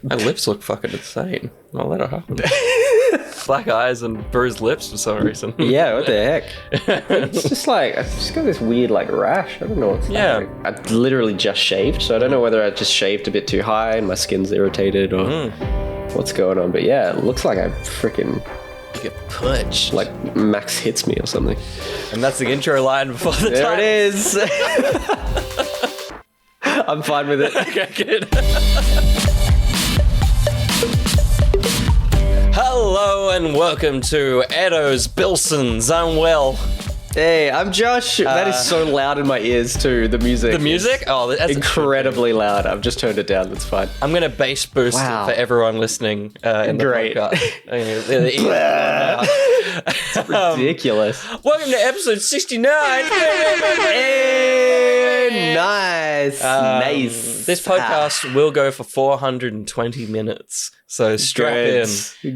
My lips look fucking insane. I'll let it happen. Black eyes and bruised lips for some reason. Yeah, what the heck? It's just like, I've just got this weird like rash. I don't know what's happening. I literally just shaved, so I don't know whether I just shaved a bit too high and my skin's irritated or what's going on. But yeah, it looks like I freaking get punched. Like Max hits me or something. And that's the intro line before the There title. it is. I'm fine with it. Okay, good. Hello and welcome to Edo's Bilson's Unwell. Hey, I'm Josh. That is so loud in my ears too, the music. The music? Oh, that's incredibly loud. I've just turned it down. That's fine. I'm going to bass boost it for everyone listening in the podcast. It's ridiculous. Welcome to episode 69. Hey, nice. Nice. This podcast will go for 420 minutes. So strap in.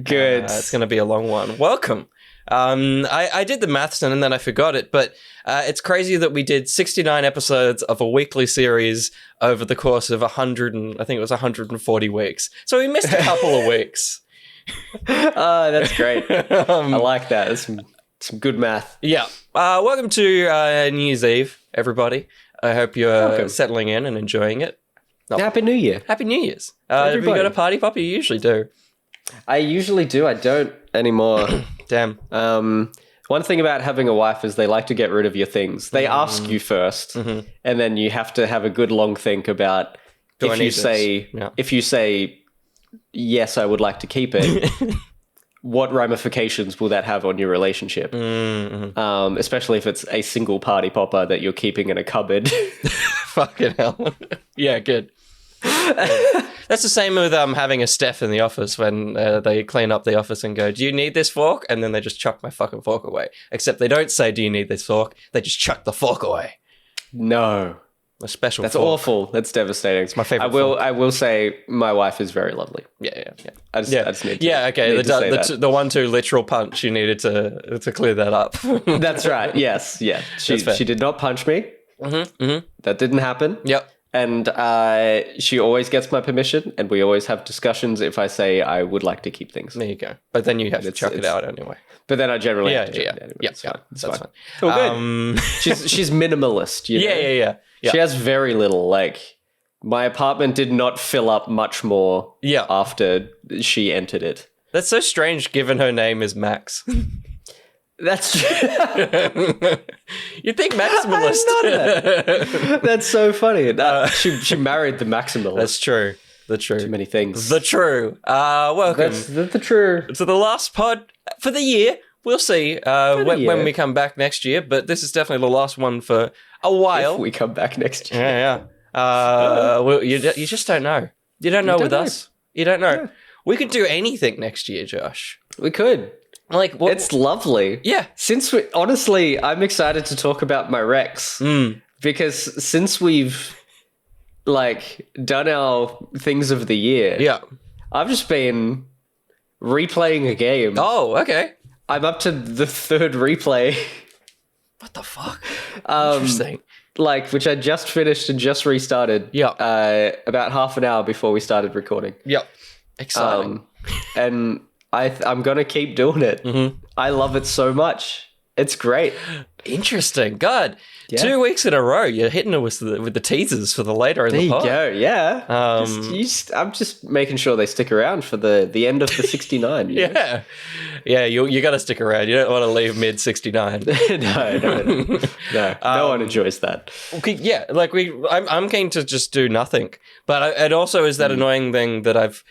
Good. It's going to be a long one. Welcome. I did the maths and then I forgot it, but it's crazy that we did 69 episodes of a weekly series over the course of 140 weeks. So we missed a couple of weeks. That's great. I like that. That's some good math. Yeah. Welcome to New Year's Eve, everybody. I hope you're settling in and enjoying it. Oh. Happy New Year. Happy New Year's. Have you got a party pop? You usually do. I usually do. I don't anymore. Damn. One thing about having a wife is they like to get rid of your things. They ask you first, and then you have to have a good long think about if you say, yes, I would like to keep it, what ramifications will that have on your relationship? Especially if it's a single party popper that you're keeping in a cupboard. Fucking hell. Yeah, good. That's the same with having a Steph in the office when they clean up the office and go, do you need this fork? And then they just chuck my fucking fork away. Except they don't say, do you need this fork? They just chuck the fork away. No. A special That's fork. awful. That's devastating. It's my favorite I will say my wife is very lovely. Yeah. I just need to okay. need to say that. The 1-2 literal punch, you needed to clear that up. That's right. Yes. Yeah. She did not punch me. That didn't happen. Yep. And she always gets my permission, and we always have discussions if I say I would like to keep things. There you go. But then you have to chuck it out anyway. But then I generally have to chuck it anyway. It's fine. It's all good. She's minimalist. You know? Yeah. She has very little. Like, my apartment did not fill up much more after she entered it. That's so strange given her name is Max. That's true. You think maximalist? That's so funny. She married the maximalist. That's true. The true. Too many things. The true. Welcome. That's the true. To the last pod for the year. We'll see when we come back next year, but this is definitely the last one for a while. If we come back next year. Yeah. Well, you just don't know. You don't know with us. You don't know. Yeah. We could do anything next year, Josh. We could. Like, it's lovely. Yeah. Honestly, I'm excited to talk about my Recs because since we've done our things of the year, I've just been replaying a game. Oh, okay. I'm up to the third replay. What the fuck? Interesting. Which I just finished and just restarted. Yeah. About half an hour before we started recording. Yep. Exciting. And I'm going to keep doing it. I love it so much. It's great. Interesting. God, 2 weeks in a row, you're hitting it with the teasers for the later in the pod. There you go, yeah. I'm just making sure they stick around for the end of the 69. Yeah. Yeah, you got to stick around. You don't want to leave mid-69. No. No one enjoys that. Okay, yeah, I'm keen to just do nothing. But it also is that annoying thing that I've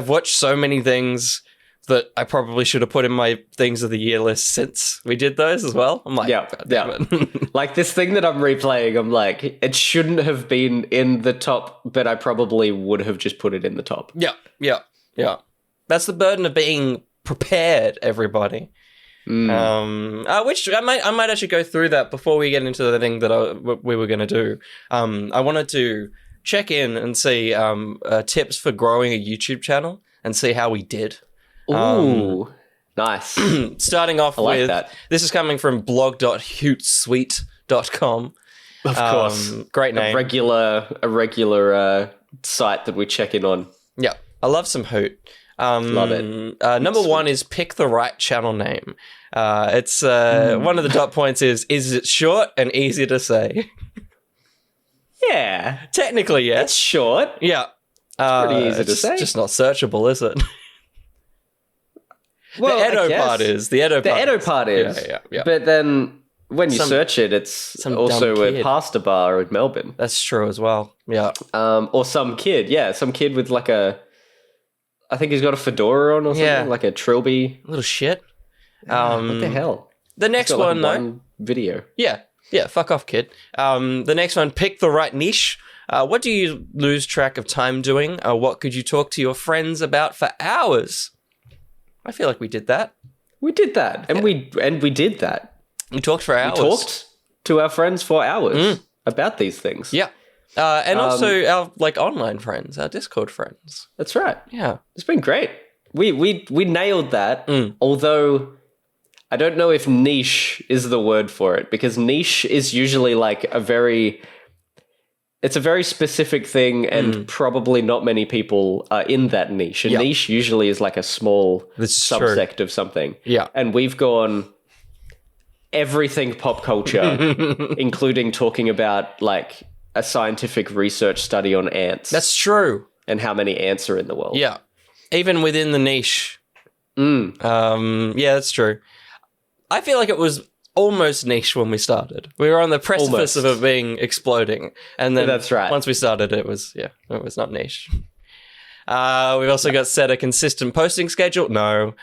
watched so many things that I probably should have put in my things of the year list since we did those as well. I'm like, God damn it. Like this thing that I'm replaying, I'm like, it shouldn't have been in the top, but I probably would have just put it in the top. Yeah. That's the burden of being prepared, everybody. Which I might actually go through that before we get into the thing that we were going to do. I wanted to check in and see tips for growing a YouTube channel and see how we did. Ooh, nice. Starting off with, this is coming from blog.hootsuite.com. Of course. Great name. A regular site that we check in on. Yeah. I love some Hoot. Love it. Number one is pick the right channel name. It's one of the dot points is it short and easy to say? Yeah. Technically, yes. It's short. Yeah. Pretty easy to say. It's just not searchable, is it? Well, the Edo part is. The Edo part is. Yeah. But then when you search it, it's also a pasta bar in Melbourne. That's true as well. Yeah. Or some kid. Yeah, some kid with like I think he's got a fedora on or something, like a trilby. Little shit. What the hell? The next one, one video. Yeah. Yeah, fuck off, kid. The next one, pick the right niche. What do you lose track of time doing? What could you talk to your friends about for hours? I feel like we did that. We did that. And we did that. We talked for hours. We talked to our friends for hours about these things. Yeah. And also our online friends, our Discord friends. That's right. Yeah. It's been great. We nailed that. Although I don't know if niche is the word for it, because niche is usually like it's a very specific thing, and probably not many people are in that niche. A niche usually is like a small subsect of something. Yeah. And we've gone everything pop culture, including talking about like a scientific research study on ants. That's true. And how many ants are in the world. Yeah. Even within the niche. Yeah, that's true. I feel like it was almost niche when we started. We were on the precipice of it being exploding. And then that's right. Once we started, it was not niche. We've also got set a consistent posting schedule. No.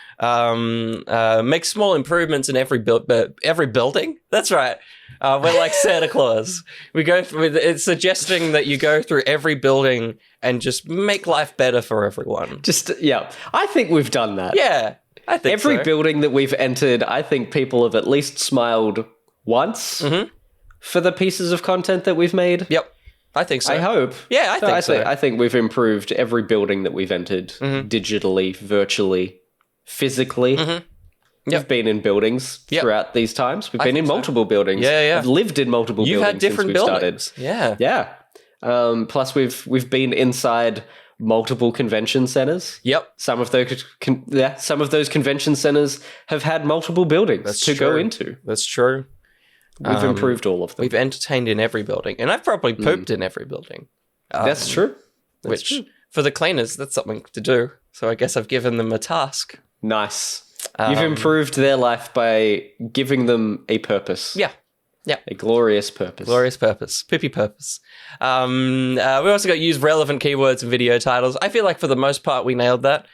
Make small improvements in every building. That's right. We're like Santa Claus. We go through, it's suggesting that you go through every building and just make life better for everyone. I think we've done that. Yeah. I think every building that we've entered, I think people have at least smiled once for the pieces of content that we've made. Yep. I think so. I hope. Yeah, I think so. I think we've improved every building that we've entered digitally, virtually, physically. We've been in buildings throughout these times. We've been in multiple buildings. Yeah. We've lived in multiple buildings had different since we've buildings. started. Yeah. Plus, we've been inside multiple convention centers. Yep. Some of those convention centers have had multiple buildings to go into. That's true. We've improved all of them. We've entertained in every building, and I've probably pooped in every building. That's true. For the cleaners, that's something to do. So I guess I've given them a task. Nice. You've improved their life by giving them a purpose. Yeah. A glorious purpose. Poopy purpose. We also got use relevant keywords and video titles. I feel like for the most part we nailed that.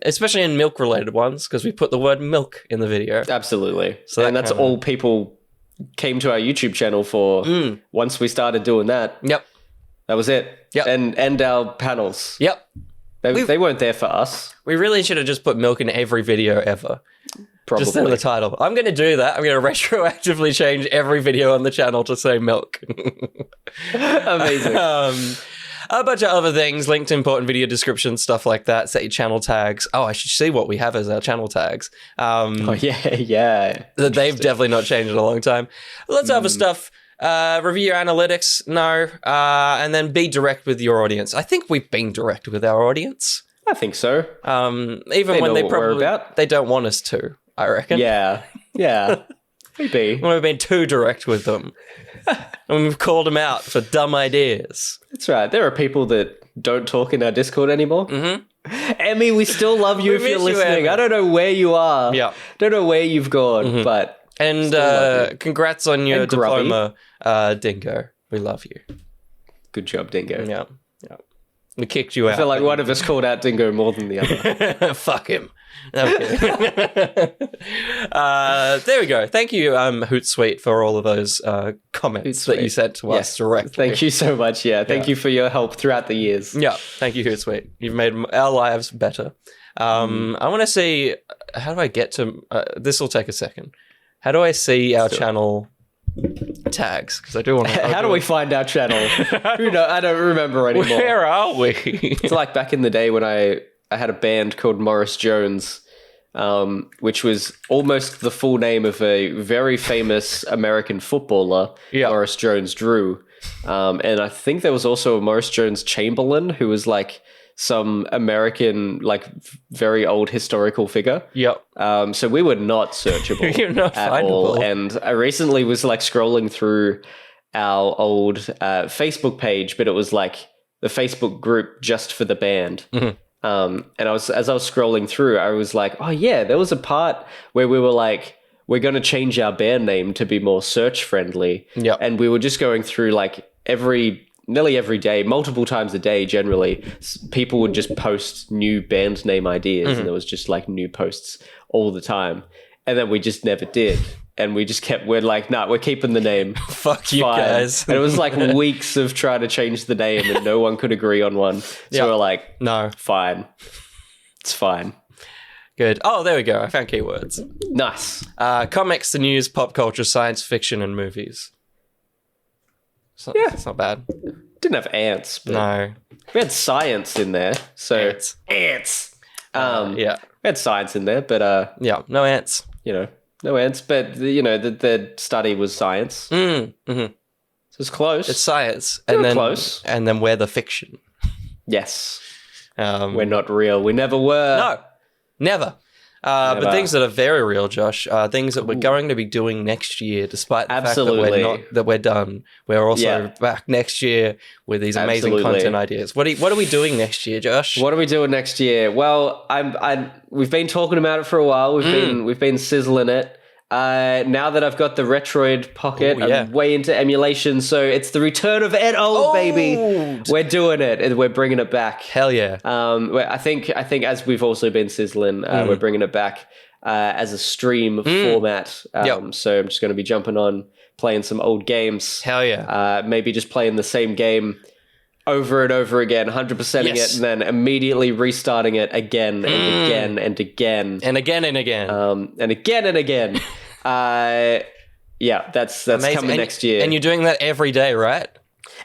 Especially in milk related ones, because we put the word milk in the video. Absolutely. And that's all people came to our YouTube channel for. Once we started doing that. Yep. That was it. Yep. And our panels. Yep. They weren't there for us. We really should have just put milk in every video ever. Probably. Just in the title. I'm going to do that. I'm going to retroactively change every video on the channel to say milk. Amazing. A bunch of other things, linked to important video descriptions, stuff like that. Set your channel tags. Oh, I should see what we have as our channel tags. Yeah. They've definitely not changed in a long time. Lots of other stuff. Review your analytics. No. And then be direct with your audience. I think we've been direct with our audience. I think so. Even when they don't want us to, I reckon. Yeah. Maybe. When we've been too direct with them. And we've called them out for dumb ideas. That's right. There are people that don't talk in our Discord anymore. Emmy, we still love you if you're listening. I don't know where you are. Yeah. Don't know where you've gone, but... And congrats on your diploma, Dingo. We love you. Good job, Dingo. Yeah. We kicked you out. I feel like one of us called out Dingo more than the other. Fuck him. Okay. There we go. Thank you, Hootsuite, for all of those comments that you sent to us directly. Thank you so much. Yeah, thank you for your help throughout the years. Yeah, thank you, Hootsuite. You've made our lives better. I want to see, how do I get to, this will take a second. How do I see our channel tags? Because I do want to. How do we find our channel? I don't remember anymore. Where are we? It's like back in the day when I had a band called Morris Jones, which was almost the full name of a very famous American footballer, Morris Jones-Drew. And I think there was also a Morris Jones-Chamberlain who was like some American, like, very old historical figure. Yep. So we were not searchable You're not at findable. all. And I recently was like scrolling through our old Facebook page, but it was like the Facebook group just for the band. Mm-hmm. And as I was scrolling through, I was like, oh yeah, there was a part where we were like, we're going to change our band name to be more search friendly. Yep. And we were just going through like nearly every day, multiple times a day, generally, people would just post new band name ideas, and there was just like new posts all the time. And then we just never did. And we just we're like, nah, we're keeping the name. Fuck you guys. And it was like weeks of trying to change the name and no one could agree on one. So we're like, no, fine. It's fine. Good. Oh, there we go. I found keywords. Nice. Comics, the news, pop culture, science fiction, and movies. It's not bad. Didn't have ants, but No. we had science in there. So Ants. Yeah. We had science in there, but Yeah, no ants. No ants. But the study was science. Mm-hmm. So it's close. It's science. We're And then close. And then we're the fiction. Yes. We're Not real. We never were. No, never. But things that are very real, Josh, things that we're going to be doing next year, despite the Absolutely. fact that we're done. We're also back next year with these amazing content ideas. What are we doing next year, Josh? What are we doing next year? Well, we've been talking about it for a while. We've been sizzling it. Now that I've got the Retroid Pocket, I'm way into emulation. So it's the return of ETTO, baby. We're doing it, and we're bringing it back. Hell yeah! I think as we've also been sizzling, we're bringing it back as a stream format. So I'm just going to be jumping on, playing some old games. Hell yeah! Maybe just playing the same game over and over again, 100%ing it, and then immediately restarting it again and again and again. And again and again. And again and again. That's Amazing. coming next year. And you're doing that every day, right?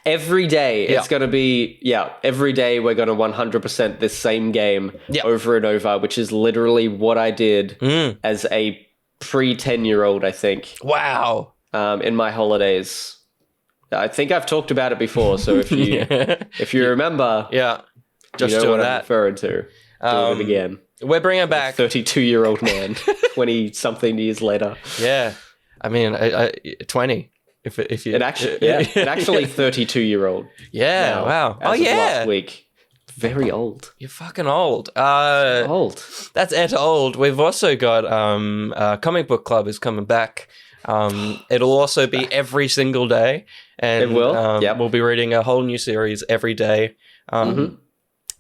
Every day. It's going to be, every day we're going to 100% this same game over and over, which is literally what I did as a pre-10-year-old, I think. Wow. In my holidays. I think I've talked about it before, so if you if you remember, just you know doing what that. I'm referring to. Doing it again. We're bringing back 32-year-old man, 20-something years later. Yeah, I mean, 20. If you it actually 32-year-old. Yeah, now, wow. As of last week. Very old. You're fucking old. Old. That's old. We've also got Comic Book Club is coming back. It'll also be every single day, and it will. We'll be reading a whole new series every day.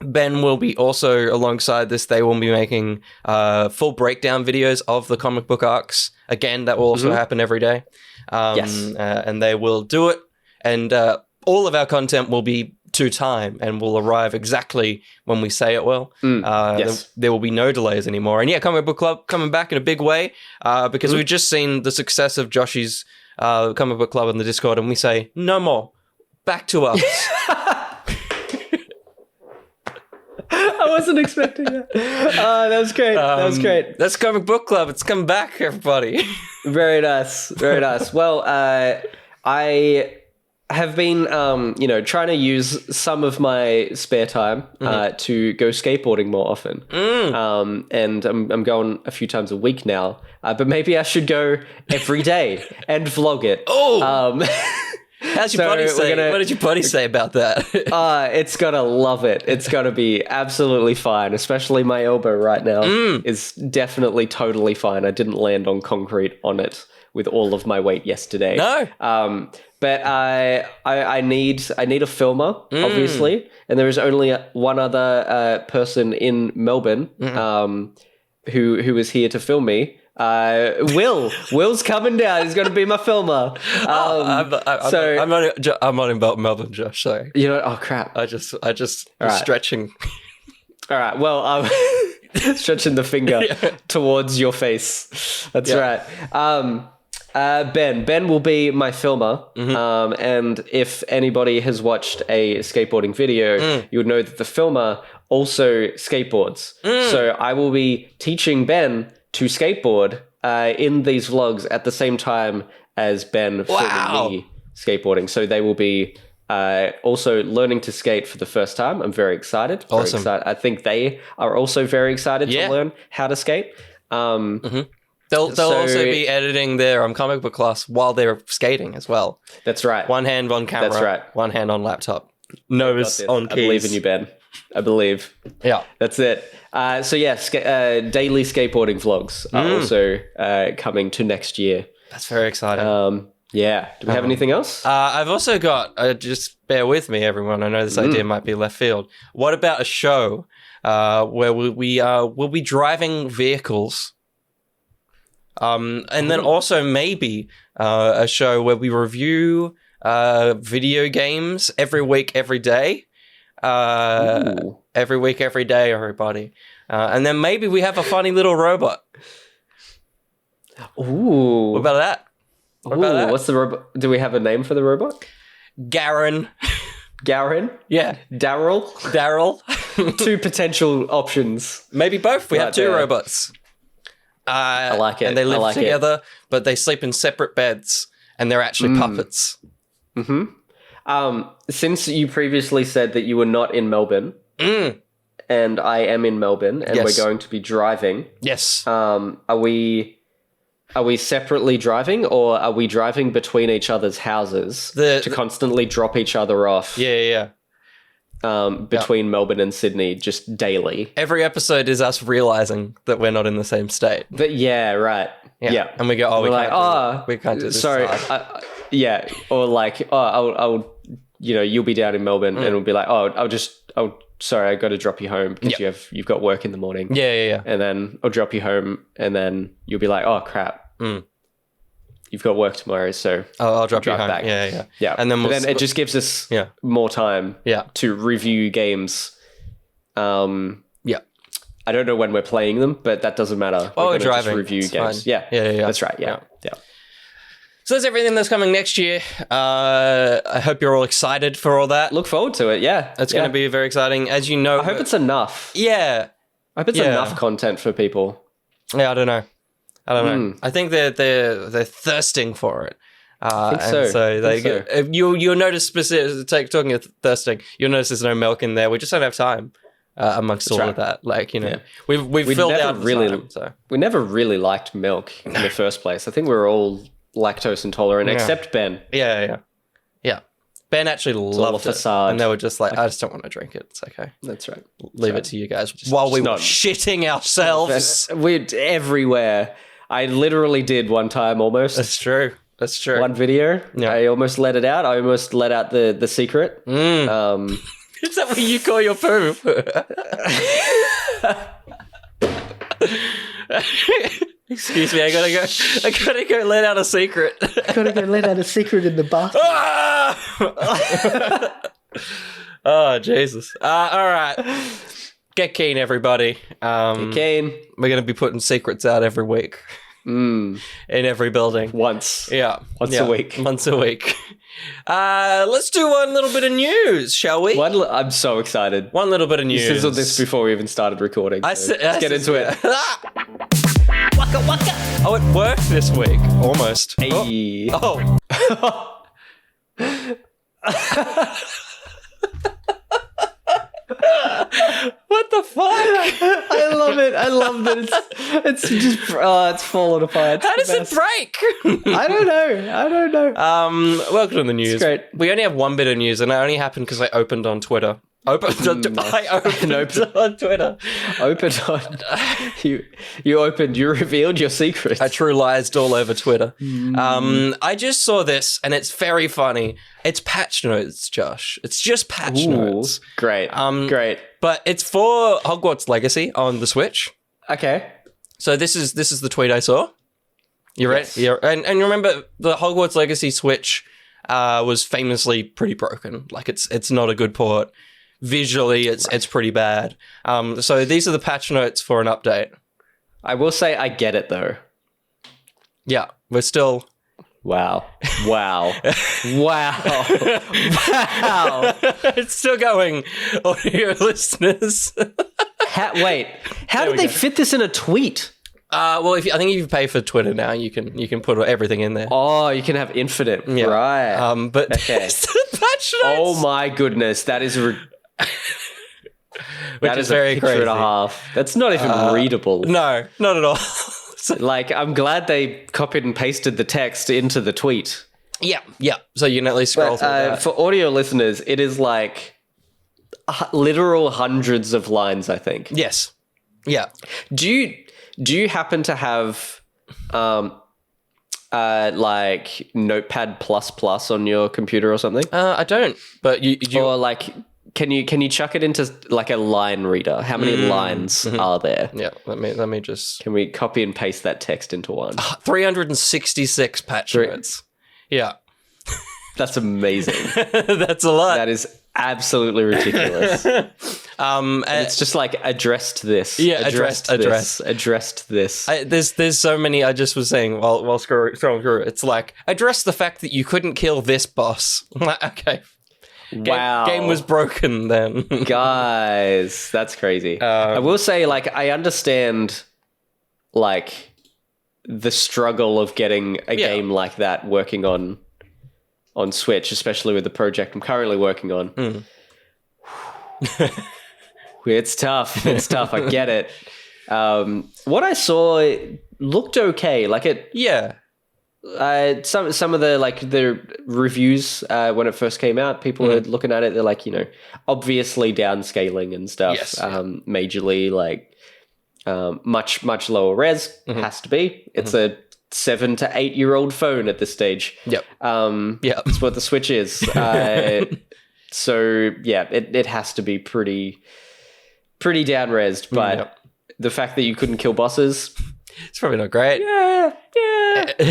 Ben will be also alongside this. They will be making full breakdown videos of the comic book arcs. Again, that will also happen every day. And they will do it, and all of our content will be to time and will arrive exactly when we say it will. There will be no delays anymore. And Comic Book Club coming back in a big way because we've just seen the success of Joshy's Comic Book Club on the Discord, and we say, no more. Back to us. I wasn't expecting that. That was great. That was great. That's Comic Book Club. It's coming back, everybody. Very nice. Very nice. Well, I have been, trying to use some of my spare time to go skateboarding more often. And I'm going a few times a week now. But maybe I should go every day and vlog it. How's your buddy say? What did your buddy say about that? It's gonna love it. It's gonna be absolutely fine. Especially my elbow right now is definitely totally fine. I didn't land on concrete on it with all of my weight yesterday. No. But I need a filmer, obviously, and there is only one other person in Melbourne who is here to film me. Will's coming down. He's going to be my filmer. I'm not in Melbourne, Josh. Sorry. You know? Oh crap! I just was stretching. All right. Well, I'm stretching the finger towards your face. That's right. Ben will be my filmer. And if anybody has watched a skateboarding video, you would know that the filmer also skateboards. So I will be teaching Ben to skateboard in these vlogs at the same time as Ben filming me skateboarding. So they will be Also learning to skate for the first time. I'm very excited. Very Awesome. excited. I think they are also very excited to learn how to skate. They'll also be editing their comic book class while they're skating as well. That's right. One hand on camera. That's right. One hand on laptop. Nose on keys. I believe in you, Ben. I believe. Yeah. That's it. Daily skateboarding vlogs are also coming to next year. That's very exciting. Yeah. Do we have anything else? I've also got, just bear with me, everyone. I know this idea might be left field. What about a show where we'll be driving vehicles? And then also maybe a show where we review video games every week, every day. Every week, every day, everybody. And then maybe we have a funny little robot. Ooh. What about that? What's the robot? Do we have a name for the robot? Garen. Garen? Yeah. Daryl? 2 potential options. Maybe both. We have 2 robots. I like it. And they live together, but they sleep in separate beds, and they're actually puppets. Since you previously said that you were not in Melbourne, and I am in Melbourne, and we're going to be driving. Yes. Are we separately driving, or are we driving between each other's houses to constantly drop each other off? Yeah. Between Melbourne and Sydney, just daily. Every episode is us realizing that we're not in the same state. But right. Yeah. And we go, we can't do this. Sorry. Or like, I'll you'll be down in Melbourne, and we'll be like, sorry, I got to drop you home because you've got work in the morning. Yeah. And then I'll drop you home, and then you'll be like, oh crap, you've got work tomorrow, so I'll drop you home. Back. Yeah. And then it just gives us more time. To review games. I don't know when we're playing them, but that doesn't matter. We're driving. Just review games. Yeah. That's right. Yeah. So that's everything that's coming next year. I hope you're all excited for all that. Look forward to it, yeah. It's going to be very exciting. As you know... I hope it's enough. Yeah. I hope it's enough content for people. Yeah, I don't know. I think they're thirsting for it. I think so. You'll notice, talking of thirsting, you'll notice there's no milk in there. We just don't have time amongst all of that. We've filled out time. So. We never really liked milk in the first place. I think we were all lactose intolerant, except Ben. Yeah. Ben actually loved it. And they were just like, I just don't want to drink it. It's okay. That's right. Leave it to you guys. While we were shitting ourselves. We're everywhere. I literally did one time almost. That's true. One video. Yeah. I almost let it out. I almost let out the secret. Is that what you call your poo? Excuse me, I gotta go let out a secret. I gotta go let out a secret in the bathroom. Oh, Jesus. All right. Get keen, everybody. Get keen. We're gonna be putting secrets out every week. In every building. Once a week. Once a week. Let's do one little bit of news, shall we? I'm so excited. One little bit of news. You sizzled this before we even started recording. Let's get into it. Waka waka. Oh, it worked this week. Almost. Hey. Oh. What the fuck? I love it. I love that it's just it's falling apart. How does it break? I don't know. Welcome to the news. It's great. We only have one bit of news, and it only happened because I opened on Twitter. I opened on Twitter. You revealed your secret. I true lied all over Twitter. I just saw this, and it's very funny. It's patch notes, Josh. It's just patch notes. Great. Great. But it's for Hogwarts Legacy on the Switch. Okay. So this is the tweet I saw. You ready? Yeah. And you remember the Hogwarts Legacy Switch was famously pretty broken. Like it's not a good port. Visually, it's pretty bad. So these are the patch notes for an update. I will say I get it, though. Yeah, we're still... Wow. Wow. It's still going, audio listeners. How did they fit this in a tweet? Well, I think if you pay for Twitter now, you can put everything in there. Oh, you can have infinite, right? But okay. patch notes. Oh my goodness, that is which is very a picture crazy. And a half. That's not even readable. No, not at all. Like, I'm glad they copied and pasted the text into the tweet. Yeah. So you can at least scroll through that. For audio listeners, it is like literal hundreds of lines, I think. Yes. Yeah. Do you happen to have like Notepad++ on your computer or something? I don't. But you or like can you chuck it into like a line reader? How many lines are there? Yeah, let me just. Can we copy and paste that text into one? 366 patch notes. Yeah. That's amazing. That's a lot. That is absolutely ridiculous. And it's just like addressed this. Yeah, addressed this. There's so many. I just was saying while scrolling through. It's like address the fact that you couldn't kill this boss. Okay. Wow. Game was broken then. Guys, that's crazy. I will say, like, I understand, like, the struggle of getting a game like that working on Switch, especially with the project I'm currently working on. It's tough. I get it. What I saw looked okay. Like it. Yeah. Some of the reviews when it first came out, people were looking at it. They're like, obviously downscaling and stuff. Yes, majorly like much lower res has to be. It's a 7 to 8 year old phone at this stage. Yep. That's what the Switch is. So yeah, it has to be pretty down-resed, but the fact that you couldn't kill bosses, it's probably not great. Yeah.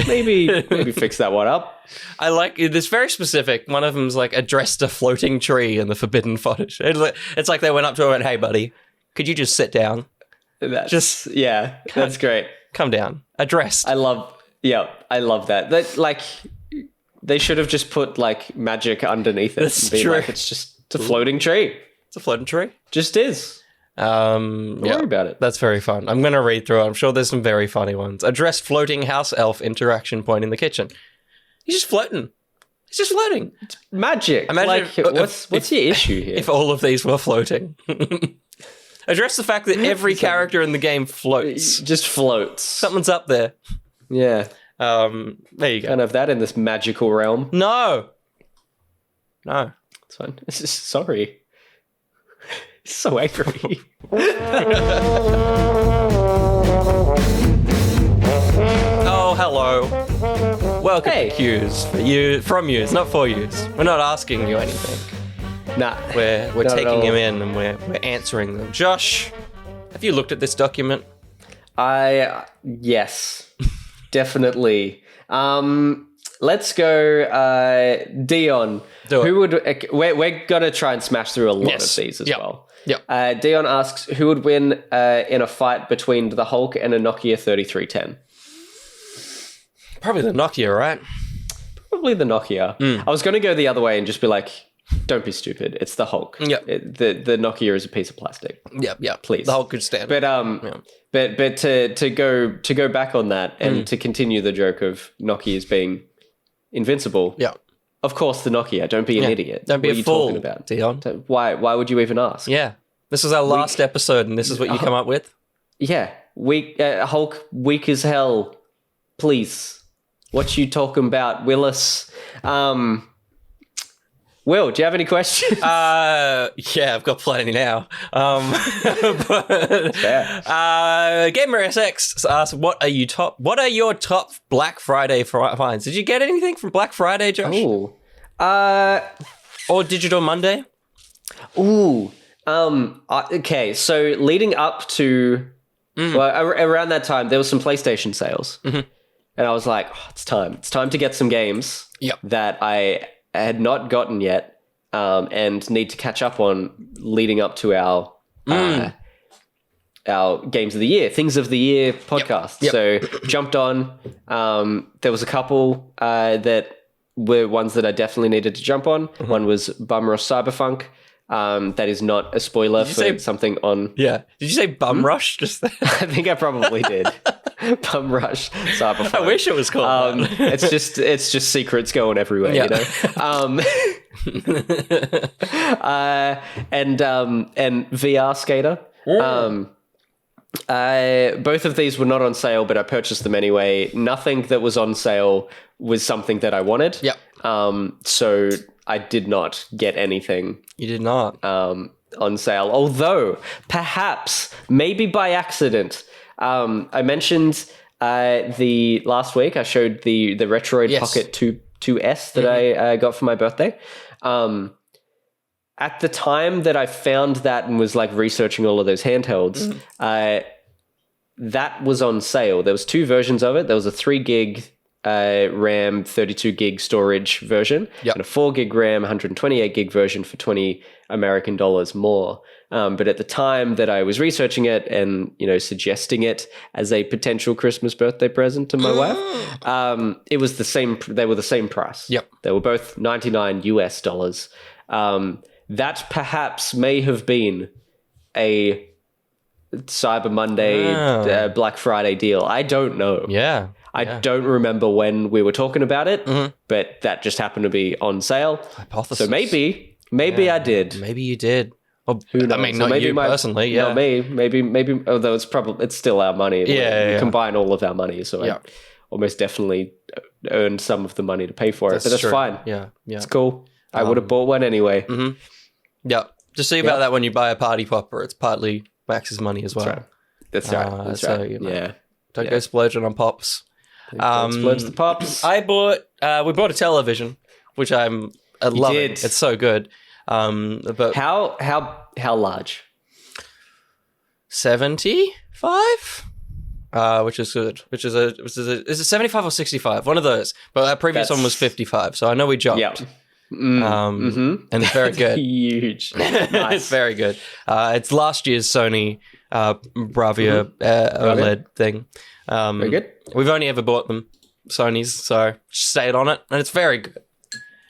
Maybe fix that one up. I like this very specific. One of them's like addressed a floating tree in the forbidden footage. It's like they went up to her and, "Hey, buddy, could you just sit down?" That's great. Come down. Addressed. I love that. That like they should have just put like magic underneath it. That's and true. Like, it's just a floating tree. It's a floating tree. Just is. Don't worry about it. That's very fun. I'm going to read through it. I'm sure there's some very funny ones. Address floating house elf interaction point in the kitchen. He's just floating. He's just floating. It's magic. Imagine what's your issue here? If all of these were floating. Address the fact that every character in the game floats. Just floats. Something's up there. Yeah. There you go. Can't have that in this magical realm. No. It's fine. It's just sorry. He's so angry. Oh, hello. Welcome to Youse. From Youse, not for Youse. We're not asking you anything. Nah. We're taking them in and we're answering them. Josh, have you looked at this document? Yes. Definitely. Let's go Dion. We're gonna try and smash through a lot of these as well. Yeah. Dion asks, who would win in a fight between the Hulk and a Nokia 3310? Probably the Nokia, right? Probably the Nokia. I was going to go the other way and just be like, don't be stupid. It's the Hulk. Yeah. The Nokia is a piece of plastic. Yeah. Please. The Hulk could stand. But but to go back on that and to continue the joke of Nokias being invincible. Yeah. Of course, the Nokia. Don't be an idiot. Don't be what a are you fool, talking about? Dion. Why would you even ask? Yeah. This is our last episode, and this is what you come up with? Yeah. Hulk, weak as hell. Please. What you talking about, Willis? Will, do you have any questions? Yeah, I've got plenty now. Gamer SX asks, what are your top Black Friday finds? Did you get anything from Black Friday, Josh? Ooh. Or Digital Monday? Ooh. Okay, so leading up to around that time, there was some PlayStation sales. And I was like, it's time. It's time to get some games that I had not gotten yet and need to catch up on leading up to our Games of the Year, Things of the Year podcast. Yep. So jumped on. There was a couple that were ones that I definitely needed to jump on. One was Bum Rush Cyberpunk. That is not a spoiler for something on... Yeah. Did you say Bum Rush just there? I think I probably did. Bum Rush Cyberphone. I wish it was called that. It's just secrets going everywhere, you know. And VR Skater. Both of these were not on sale, but I purchased them anyway. Nothing that was on sale was something that I wanted. Yep. So I did not get anything. You did not. On sale, although perhaps maybe by accident. I mentioned the last week I showed the Retroid Pocket 2S that I got for my birthday. At the time that I found that and was like researching all of those handhelds, that was on sale. There was two versions of it. There was a 3 gig RAM, 32 gig storage version, and a 4 gig RAM, 128 gig version for $20 American more. But at the time that I was researching it and, you know, suggesting it as a potential Christmas birthday present to my wife, it was the same. They were the same price. Yep. They were both $99 US. That perhaps may have been a Cyber Monday, Black Friday deal. I don't know. Yeah. I don't remember when we were talking about it, but that just happened to be on sale. Hypothesis. So maybe I did. Maybe you did. Well, Who knows? I mean, not you personally. Yeah. Not me. Maybe. Although it's still our money. We combine all of our money, so I almost definitely earned some of the money to pay for it. But that's fine. Yeah. It's cool. I would have bought one anyway. Yeah. Just see about that when you buy a party popper. It's partly Max's money as well. That's right. That's right. You know, don't go splurging on pops. Splurge the pops. We bought a television, which I love it. It's so good. But how large? 75, which is good. Is it 75 or 65? One of those. But our previous one was 55, so I know we jumped. Yeah. And it's very good. Huge. Nice. It's very good. It's last year's Sony Bravia OLED thing. Very good. We've only ever bought them, Sony's, so stayed on it, and it's very good.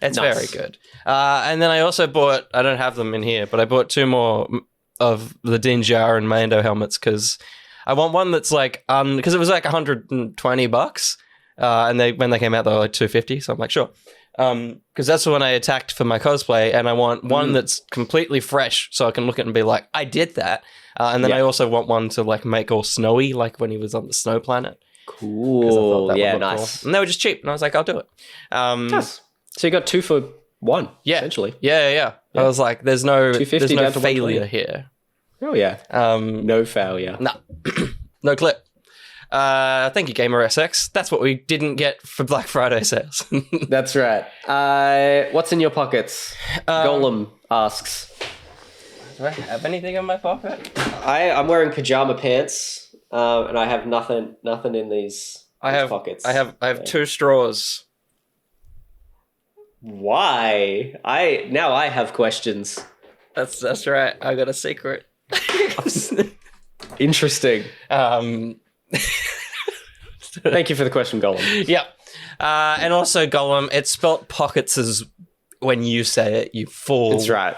It's very good. And then I also bought, I don't have them in here, but I bought 2 more of the Din Djarin and Mando helmets because I want one that's like, because it was like $120, and when they came out, they were like $250, so I'm like, sure. Because that's the one I attacked for my cosplay, and I want one that's completely fresh so I can look at it and be like, I did that. And then I also want one to like make all snowy, like when he was on the snow planet. Cool. Yeah, nice. Cool. And they were just cheap, and I was like, I'll do it. Nice. So you got 2 for 1, essentially. Yeah. I was like, there's no failure here. Oh, yeah. No failure. No. No clip. Thank you, Gamer SX. That's what we didn't get for Black Friday sales. That's right. What's in your pockets? Golem asks. Do I have anything in my pocket? I'm wearing pajama pants, and I have nothing in these pockets. I have 2 straws. Why? I have questions. That's right. I got a secret. Interesting. Thank you for the question, Golem. Yeah. And also, Golem, it's spelt pockets as when you say it, you fool. That's right.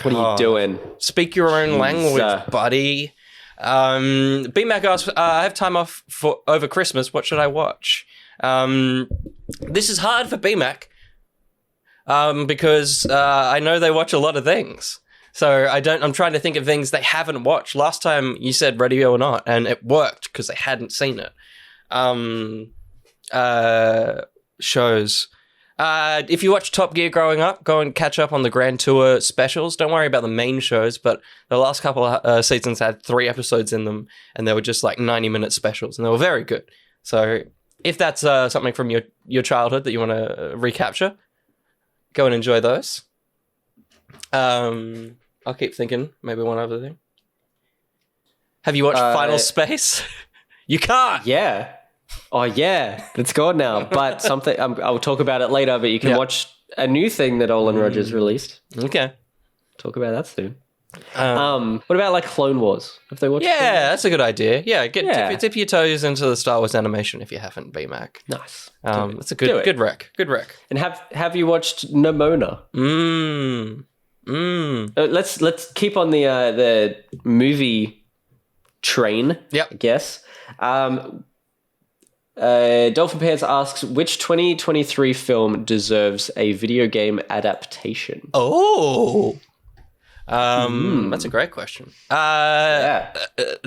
What are you doing? Speak your own language, buddy. BMAC asks, I have time off over Christmas. What should I watch? This is hard for BMAC because I know they watch a lot of things. So I'm trying to think of things they haven't watched. Last time you said Ready or Not, and it worked because they hadn't seen it. Shows. If you watched Top Gear growing up, go and catch up on the Grand Tour specials. Don't worry about the main shows, but the last couple of seasons had 3 episodes in them, and they were just like 90-minute specials, and they were very good. So if that's something from your childhood that you want to recapture, go and enjoy those. I'll keep thinking. Maybe one other thing. Have you watched Final Space? You can't. Yeah. Oh, yeah. It's gone now. But something I'll talk about it later. But you can watch a new thing that Olin Rogers released. Okay. Talk about that soon. What about like Clone Wars? Have they watched? Yeah, that's a good idea. Yeah, dip your toes into the Star Wars animation if you haven't. BMAC. Nice. That's a good rec. Good rec. And have you watched Nimona? Let's keep on the movie train. Yep. I guess. Dolphin Pants asks, which 2023 film deserves a video game adaptation? Oh, that's a great question.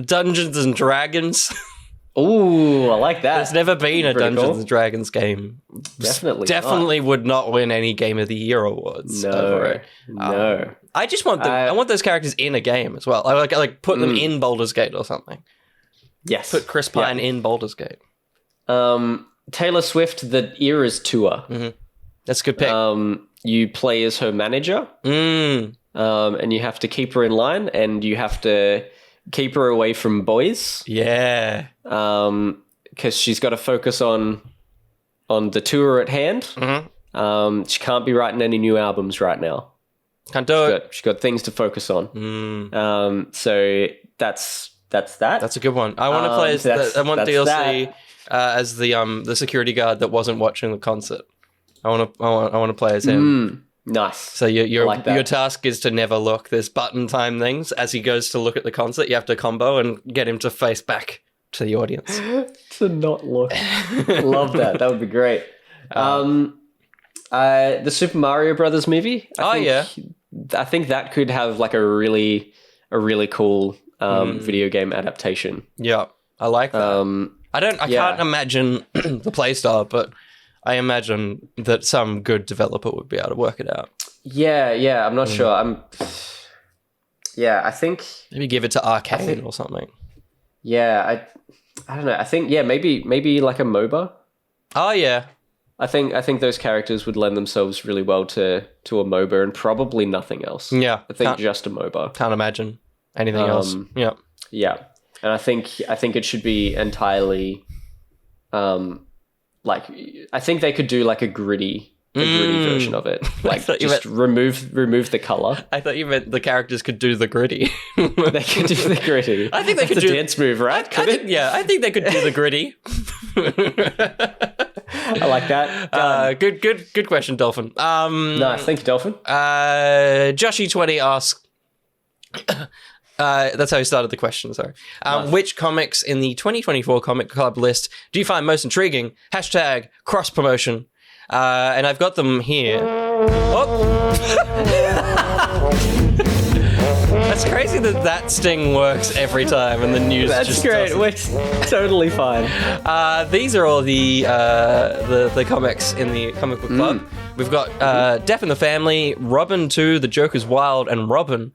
Dungeons and Dragons. Ooh, I like that. There's never been a Dungeons and Dragons game. Definitely would not win any Game of the Year awards. No. I just want them. I want those characters in a game as well. I like put them in Baldur's Gate or something. Yes. Put Chris Pine in Baldur's Gate. Taylor Swift, the Eras Tour. Mm-hmm. That's a good pick. You play as her manager, and you have to keep her in line, and you have to keep her away from boys. Yeah. Because she's got to focus on the tour at hand. Mm-hmm. She can't be writing any new albums right now. Can't do it. She's got things to focus on. So that's that. That's a good one. I want to play as I want DLC as the security guard that wasn't watching the concert. I want to play as him. Nice. So your task is to never look. There's button time things. As he goes to look at the concert, you have to combo and get him to face back to the audience. To not look. Love that. That would be great. The Super Mario Brothers movie. I think that could have like a really cool video game adaptation. Yeah, I like that. I can't imagine the playstyle, but I imagine that some good developer would be able to work it out. Yeah. I'm not sure. I think maybe give it to Arcane or something. Yeah, I don't know. I think maybe like a MOBA. Oh yeah. I think those characters would lend themselves really well to a MOBA and probably nothing else. Yeah. I think just a MOBA. Can't imagine anything else. Yeah. Yeah. And I think it should be entirely like I think they could do like a gritty version of it. Like just remove the color. I thought you meant the characters could do the gritty. They could do the gritty. I think they could do a dance move, right? I think they could do the gritty. I like that. Good question, Dolphin. Nice, thank you, Dolphin. Joshy20 asks. That's how he started the question, sorry. Nice. Which comics in the 2024 Comic Club list do you find most intriguing? # cross-promotion. And I've got them here. Oh. That's crazy that sting works every time and the news just great. Doesn't. We're totally fine. These are all the comics in the Comic Book Club. We've got Death in the Family, Robin 2, The Joker's Wild, and Robin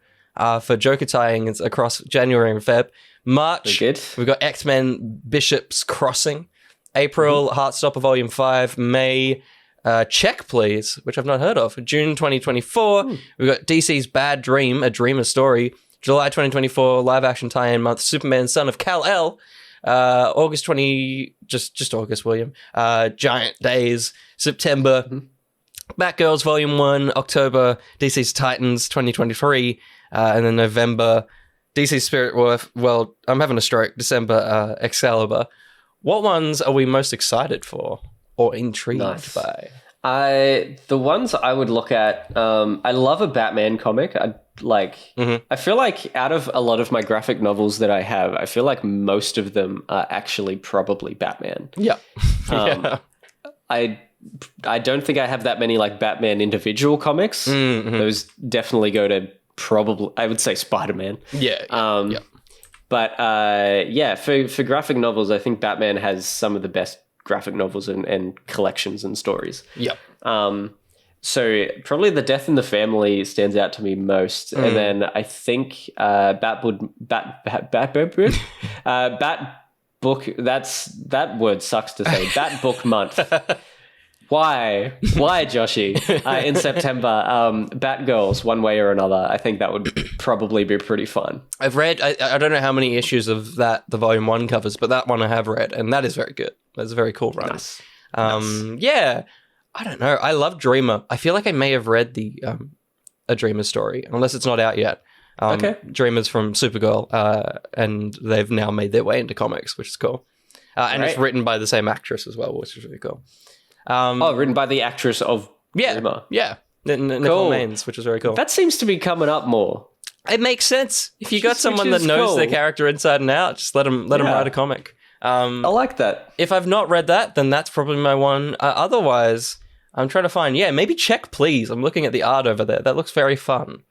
for Joker tie-ins across January and Feb. March, we've got X-Men Bishop's Crossing. April, Heartstopper Volume 5. May, Check Please, which I've not heard of. June 2024, we've got DC's Bad Dream, A Dreamer's Story. July 2024, live-action tie-in month, Superman, Son of Kal-El. August, William. Giant Days. September, Batgirls Volume 1. October, DC's Titans 2023. And then November, DC's Spirit World. I'm having a stroke. December, Excalibur. What ones are we most excited for or intrigued by? The ones I would look at, I love a Batman comic. I feel like out of a lot of my graphic novels that I have, I feel like most of them are actually probably Batman. Yeah. I don't think I have that many like Batman individual comics. Those definitely go to probably, I would say Spider-Man. Yeah. But for graphic novels, I think Batman has some of the best graphic novels and collections and stories. Yep. So probably The Death in the Family stands out to me most. And then I think Bat Book, that word sucks to say. Bat Book Month. Why, Joshy? In September, Batgirls, one way or another. I think that would probably be pretty fun. I've read, I don't know how many issues of that the Volume 1 covers, but that one I have read, and that is very good. That's a very cool run. Nice. Yeah, I don't know. I love Dreamer. I feel like I may have read the A Dreamer's Story, unless it's not out yet. Okay. Dreamer's from Supergirl, and they've now made their way into comics, which is cool. And it's written by the same actress as well, which is really cool. Written by the actress of Dreamer. Yeah. Nicole Maines, which is very cool. That seems to be coming up more. It makes sense. If you got someone that knows their character inside and out, just let them write a comic. I like that. If I've not read that, then that's probably my one. Otherwise, I'm trying to find, maybe Check Please. I'm looking at the art over there. That looks very fun.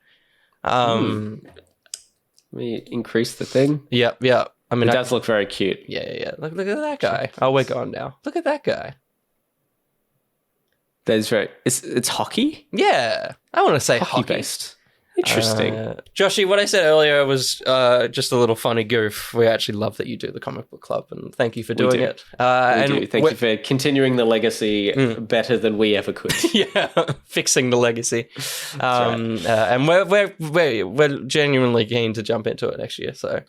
Let me increase the thing. Yeah. I mean, it does look very cute. Yeah. Look at that guy. Oh, we're gone now. Look at that guy. That is very... It's hockey? Yeah. I want to say hockey-based. Interesting. Joshy, what I said earlier was just a little funny goof. We actually love that you do the comic book club, and thank you for doing it. We do. Thank you for continuing the legacy better than we ever could. Yeah, fixing the legacy. And we're genuinely keen to jump into it next year. So,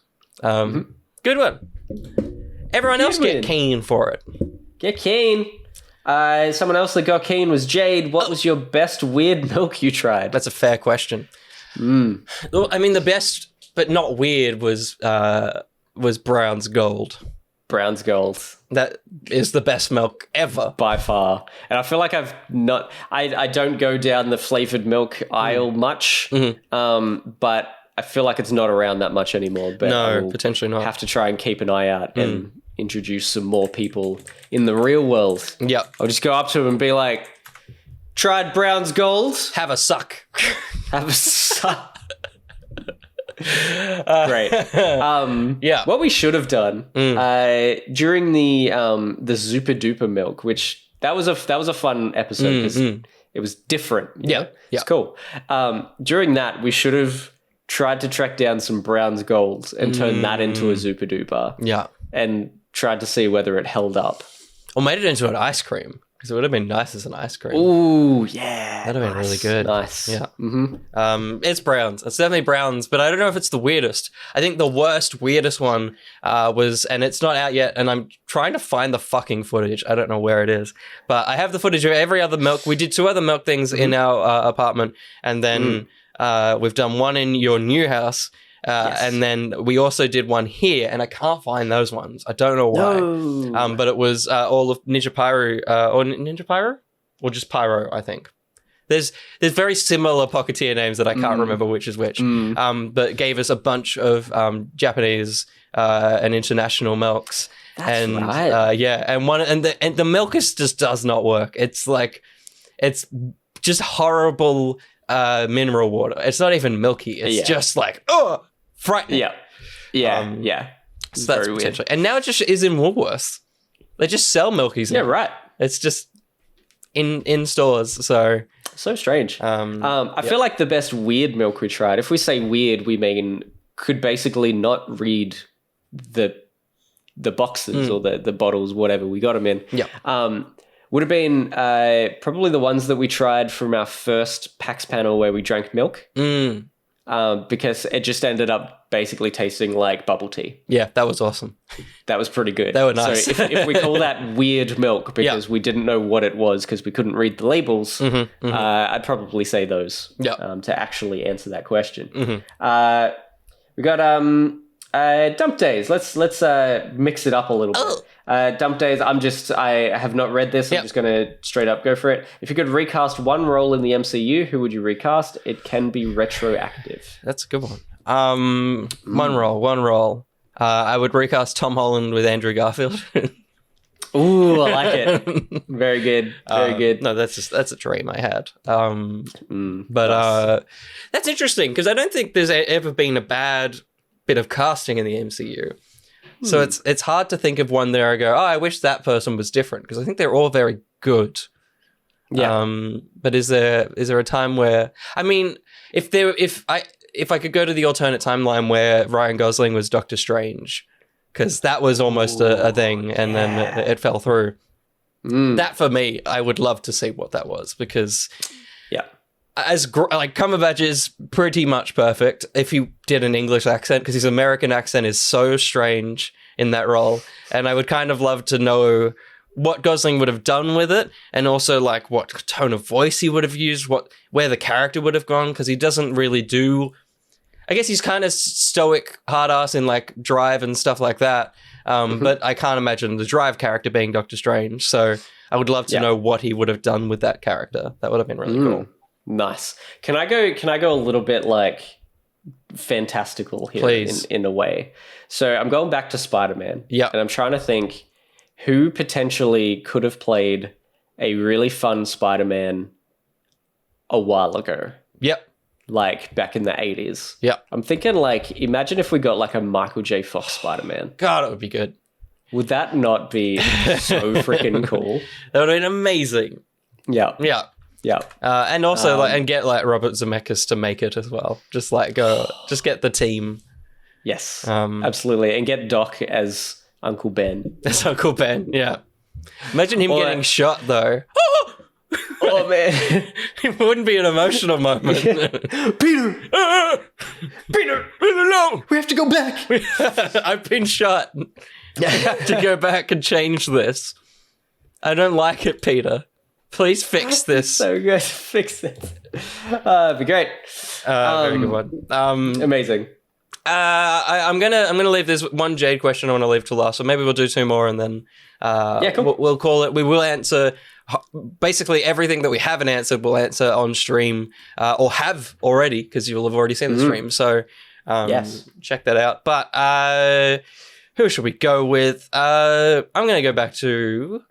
good one. Everyone else get keen for it. Get keen. Someone else that got keen was Jade. What was your best weird milk you tried? That's a fair question. I mean, the best, but not weird, was Brown's Gold. Brown's Gold. That is the best milk ever. By far. And I feel like I don't go down the flavored milk aisle much, but I feel like it's not around that much anymore. But no, potentially not. Have to try and keep an eye out and introduce some more people in the real world. Yep. I'll just go up to them and be like, tried Brown's Gold? Have a suck. Have a suck. Great. What we should have done during the Super Duper milk, which that was a fun episode because it was different. Yeah. It's cool. During that, we should have tried to track down some Brown's Golds and turn that into a Super Duper. Yeah. And tried to see whether it held up. Or made it into an ice cream. Because it would have been nice as an ice cream. Ooh, yeah. That'd have been really good. Nice. Yeah. It's Browns. It's definitely Browns, but I don't know if it's the weirdest. I think the weirdest one was, and it's not out yet, and I'm trying to find the fucking footage. I don't know where it is. But I have the footage of every other milk. We did 2 other milk things in our apartment, and then we've done one in your new house. And then we also did one here, and I can't find those ones. I don't know why. No. But it was all of Ninja Pyro, or Ninja Pyro? Or just Pyro, I think. There's very similar Pocketeer names that I can't remember which is which. But gave us a bunch of Japanese and international milks. That's right. And the milk just does not work. It's just horrible mineral water. It's not even milky. It's just like, frightening. Yeah. So that's potentially. And now it just is in Woolworths. They just sell milkies now. Yeah, right. It's just in stores. So strange. I feel like the best weird milk we tried, if we say weird, we mean could basically not read the boxes or the bottles, whatever we got them in. Yeah. Would have been probably the ones that we tried from our first PAX panel where we drank milk. Because it just ended up basically tasting like bubble tea. Yeah, that was awesome. That was pretty good. They were nice. So if we call that weird milk because we didn't know what it was because we couldn't read the labels, I'd probably say those to actually answer that question. We got dump days. Let's mix it up a little bit. Dump days. I have not read this. I'm just going to straight up go for it. If you could recast one role in the MCU, who would you recast? It can be retroactive. That's a good one. One role. I would recast Tom Holland with Andrew Garfield. Ooh, I like it. Very good. Very good. No, that's a dream I had. But that's interesting because I don't think there's ever been a bad bit of casting in the MCU. So it's hard to think of one there I go, I wish that person was different because I think they're all very good. Yeah. But is there a time where, I mean, if I could go to the alternate timeline where Ryan Gosling was Doctor Strange, because that was almost a thing and then it fell through. That for me, I would love to see what that was because Cumberbatch is pretty much perfect if he did an English accent because his American accent is so strange in that role. And I would kind of love to know what Gosling would have done with it and also like what tone of voice he would have used, where the character would have gone because he doesn't really do... I guess he's kind of stoic, hard ass in like Drive and stuff like that. But I can't imagine the Drive character being Doctor Strange. So I would love to know what he would have done with that character. That would have been really cool. Nice. Can I go a little bit like fantastical here Please. in a way. So I'm going back to Spider-Man. Yeah. And I'm trying to think who potentially could have played a really fun Spider-Man a while ago. Yep. Like back in the 80s. Yep. I'm thinking like, imagine if we got like a Michael J. Fox Spider-Man. God, it would be good. Would that not be so freaking cool? That would have been amazing. Yeah. Yeah. Yeah. And also and get like Robert Zemeckis to make it as well. Just like just get the team. Yes. Absolutely. And get Doc as Uncle Ben. That's Uncle Ben, yeah. Imagine him getting shot though. Oh man. It wouldn't be an emotional moment. Peter! Peter! No! We have to go back! I've been shot. I have to go back and change this. I don't like it, Peter. Please fix this. So good. Fix it. It'd be great. Very good one. Amazing. I'm gonna leave this one Jade question I want to leave to last, so maybe we'll do 2 more and then cool. we'll call it. We will answer basically everything that we haven't answered. We'll answer on stream or have already because you'll have already seen the stream. So yes, check that out. But who should we go with? I'm gonna go back to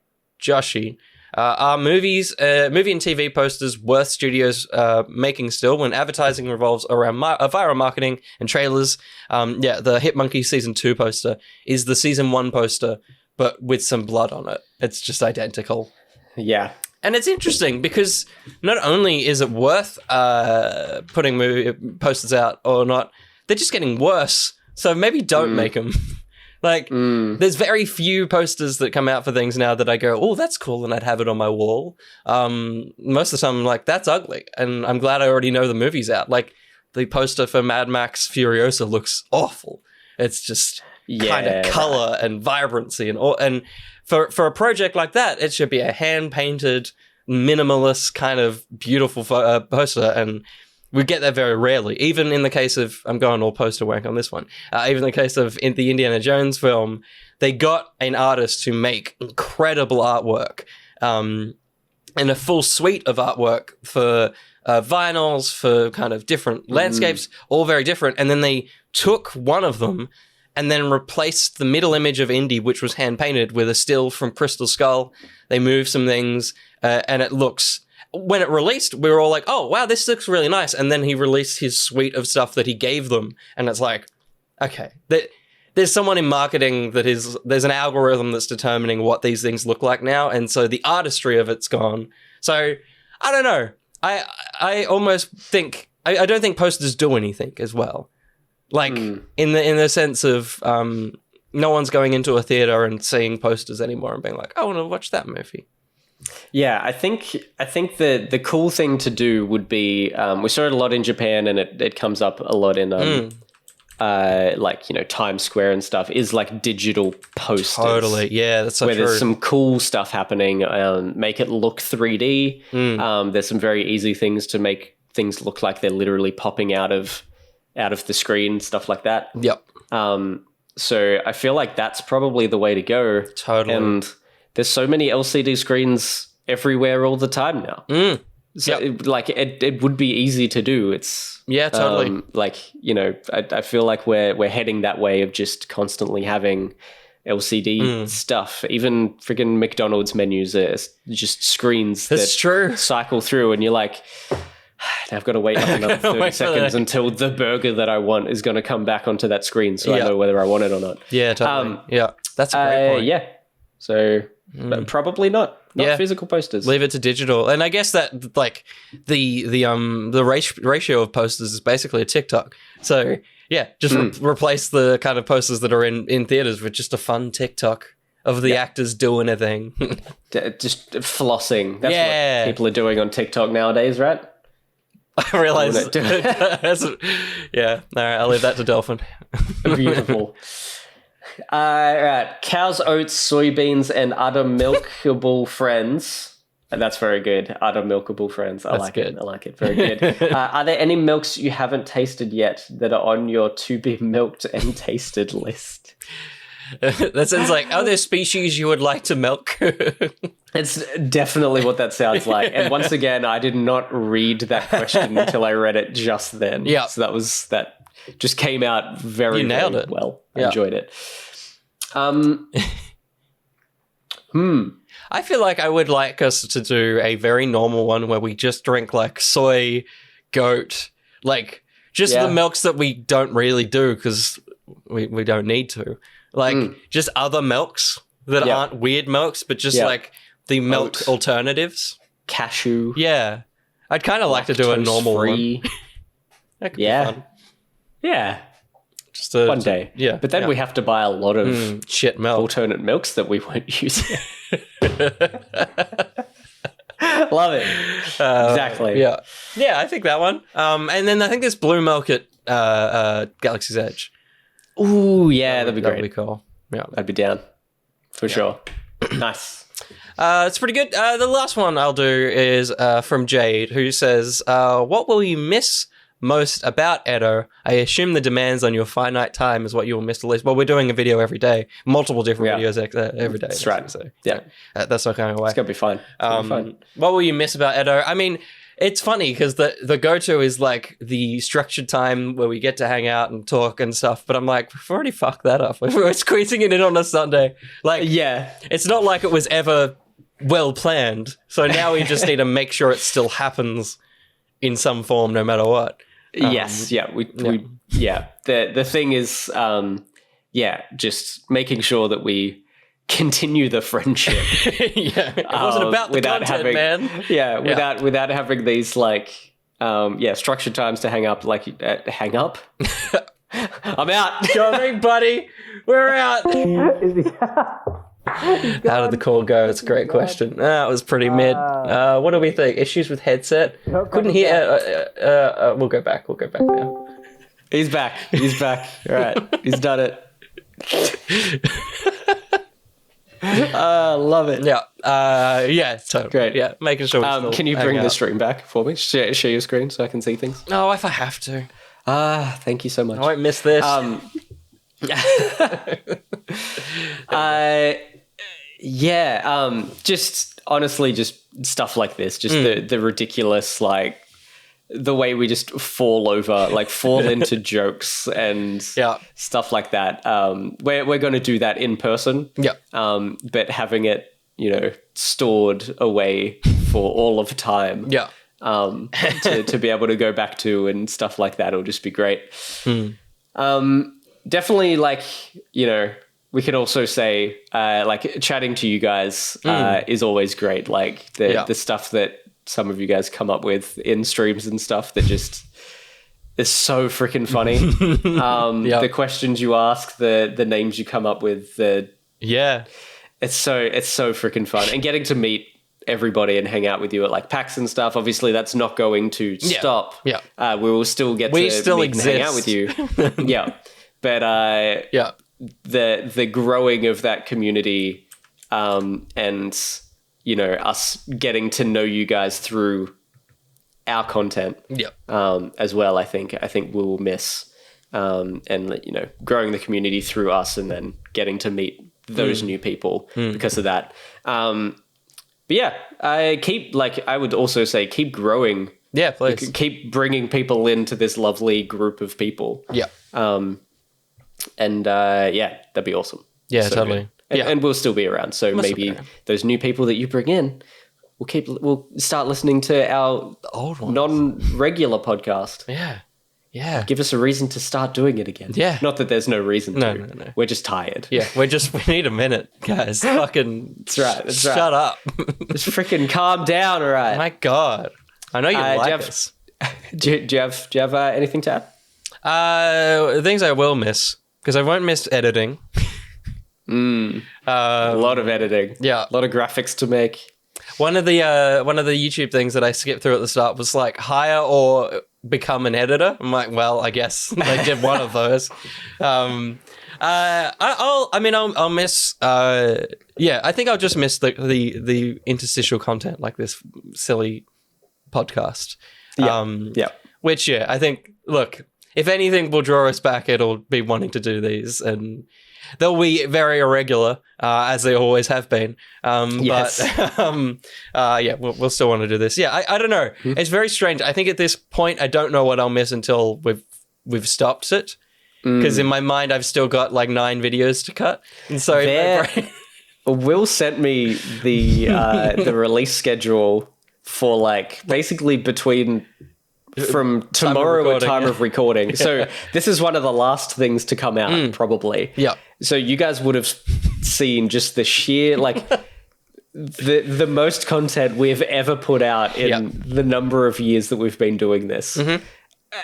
Joshi. Are movie and TV posters worth studios making still when advertising revolves around viral marketing and trailers? The Hit Monkey Season 2 poster is the Season 1 poster, but with some blood on it. It's just identical. Yeah. And it's interesting because not only is it worth putting movie posters out or not, they're just getting worse. So maybe don't make them. Like, there's very few posters that come out for things now that I go, oh, that's cool, and I'd have it on my wall. Most of the time, I'm like, that's ugly, and I'm glad I already know the movie's out. Like, the poster for Mad Max Furiosa looks awful. It's just kind of color and vibrancy, and for a project like that, it should be a hand-painted, minimalist, kind of beautiful poster, and we get that very rarely. Even in the case of, I'm going all poster wank on this one, even in the case of the Indiana Jones film, they got an artist to make incredible artwork and a full suite of artwork for vinyls, for kind of different landscapes, all very different. And then they took one of them and then replaced the middle image of Indy, which was hand-painted, with a still from Crystal Skull. They moved some things and it looks... When it released, we were all like, oh, wow, this looks really nice. And then he released his suite of stuff that he gave them. And it's like, okay, there's someone in marketing there's an algorithm that's determining what these things look like now. And so the artistry of it's gone. So I don't know. I almost think, I don't think posters do anything as well. Like in the sense of no one's going into a theater and seeing posters anymore and being like, I want to watch that movie. Yeah, I think the cool thing to do would be we saw it a lot in Japan, and it comes up a lot in like, you know, Times Square and stuff, is like digital posters. Totally, yeah, that's so where true. There's some cool stuff happening. Make it look 3D. There's some very easy things to make things look like they're literally popping out of the screen, stuff like that. Yep. So I feel like that's probably the way to go. Totally. And there's so many LCD screens everywhere all the time now. So it would be easy to do. It's totally. Like, you know, I feel like we're heading that way of just constantly having LCD stuff. Even freaking McDonald's menus are just screens that cycle through, and you're like, I've got to wait another 30 seconds until the burger that I want is going to come back onto that screen, so I know whether I want it or not. Yeah, totally. That's a great point. Yeah. So probably not physical posters. Leave it to digital. And I guess that like the ratio of posters is basically a TikTok. So yeah, just replace the kind of posters that are in theaters with just a fun TikTok of the actors doing a thing. Just flossing. That's what people are doing on TikTok nowadays, right? I realize. Yeah. All right, I'll leave that to Delphin. Beautiful. Right. Cows, oats, soybeans, and other milkable friends. And that's very good. Other milkable friends. I like it. Very good. Are there any milks you haven't tasted yet that are on your to be milked and tasted list? That sounds like, are there species you would like to milk? It's definitely what that sounds like. And once again, I did not read that question until I read it just then. Yeah. So that just came out very, You nailed very it. well. I Yeah. enjoyed it. I feel like I would like us to do a very normal one where we just drink like soy, goat, like just the milks that we don't really do because we don't need to. Like just other milks that aren't weird milks, but just like the milk Oat. alternatives. Cashew. Yeah. I'd kind of like to do a normal free. one. That could Yeah. be fun. Yeah. Just One day. Yeah. But then we have to buy a lot of shit milk. alternate milks that we won't use. Love it. Exactly. Yeah. Yeah, I think that one. And then I think there's blue milk at Galaxy's Edge. Ooh, yeah, that'd be great. That'd be cool. Yeah. I'd be down. For sure. Nice. It's pretty good. The last one I'll do is from Jade, who says, what will you miss most about ETTO? I assume the demands on your finite time is what you will miss the least. Well, we're doing a video every day, multiple different videos every day. That's right. So, Yeah. That's not going away. It's going to be fine. What will you miss about ETTO? I mean, it's funny because the go-to is like the structured time where we get to hang out and talk and stuff. But I'm like, we've already fucked that up. We're squeezing it in on a Sunday. Like, Yeah. it's not like it was ever well planned. So now we just need to make sure it still happens in some form, no matter what. Yes. Yeah. The thing is, just making sure that we continue the friendship. Yeah, it wasn't about the content, man. Yeah, without having these like, structured times to hang up. Like, hang up. I'm out. Coming, buddy. We're out. How did the call go? It's a great question. It was pretty mid. What do we think? Issues with headset? Couldn't hear. We'll go back. We'll go back now. He's back. All right. He's done it. Love it. Yeah. Totally. Great. Yeah. Making sure. Can you bring the stream back for me? Share your screen so I can see things. Oh, if I have to. Thank you so much. I won't miss this. Just honestly, just stuff like this, just the ridiculous, like the way we just fall into jokes and stuff like that. We're going to do that in person. Yeah. But having it, stored away for all of time. Yeah. To be able to go back to and stuff like that will just be great. Definitely, we can also say, chatting to you guys is always great. Like the stuff that some of you guys come up with in streams and stuff that just is so freaking funny. The questions you ask, the names you come up with, it's so freaking fun. And getting to meet everybody and hang out with you at like PAX and stuff. Obviously, that's not going to stop. Yeah. We will still get to meet and hang out with you. Yeah. But the growing of that community and us getting to know you guys through our content as well, I think we will miss and growing the community through us and then getting to meet those new people because of that. But yeah, I would also say keep growing. Yeah, please. Keep bringing people into this lovely group of people. Yeah. That'd be awesome. Yeah, so totally. And we'll still be around. So maybe those new people that you bring in, we'll start listening to our old ones. Non-regular podcast. Yeah. Yeah. Give us a reason to start doing it again. Yeah. Not that there's no reason to. No. We're just tired. Yeah, we need a minute, guys. Fucking That's right. shut up. Just freaking calm down, all right? My God. I know you like us. Do you have anything to add? Things I will miss, because I won't miss editing. A lot of editing. Yeah. A lot of graphics to make. One of the YouTube things that I skipped through at the start was like hire or become an editor. I'm like, well, I guess I did one of those. I'll miss. I think I'll just miss the interstitial content like this silly podcast. Which I think. Look, if anything will draw us back, it'll be wanting to do these, and they'll be very irregular, as they always have been. Yes. But we'll still want to do this. Yeah, I don't know. It's very strange. I think at this point, I don't know what I'll miss until we've stopped it. Because in my mind, I've still got like 9 videos to cut, and so Will sent me the release schedule for like basically from tomorrow at time of recording. Yeah. So this is one of the last things to come out, probably. Yeah. So you guys would have seen just the sheer like the most content we've ever put out in the number of years that we've been doing this.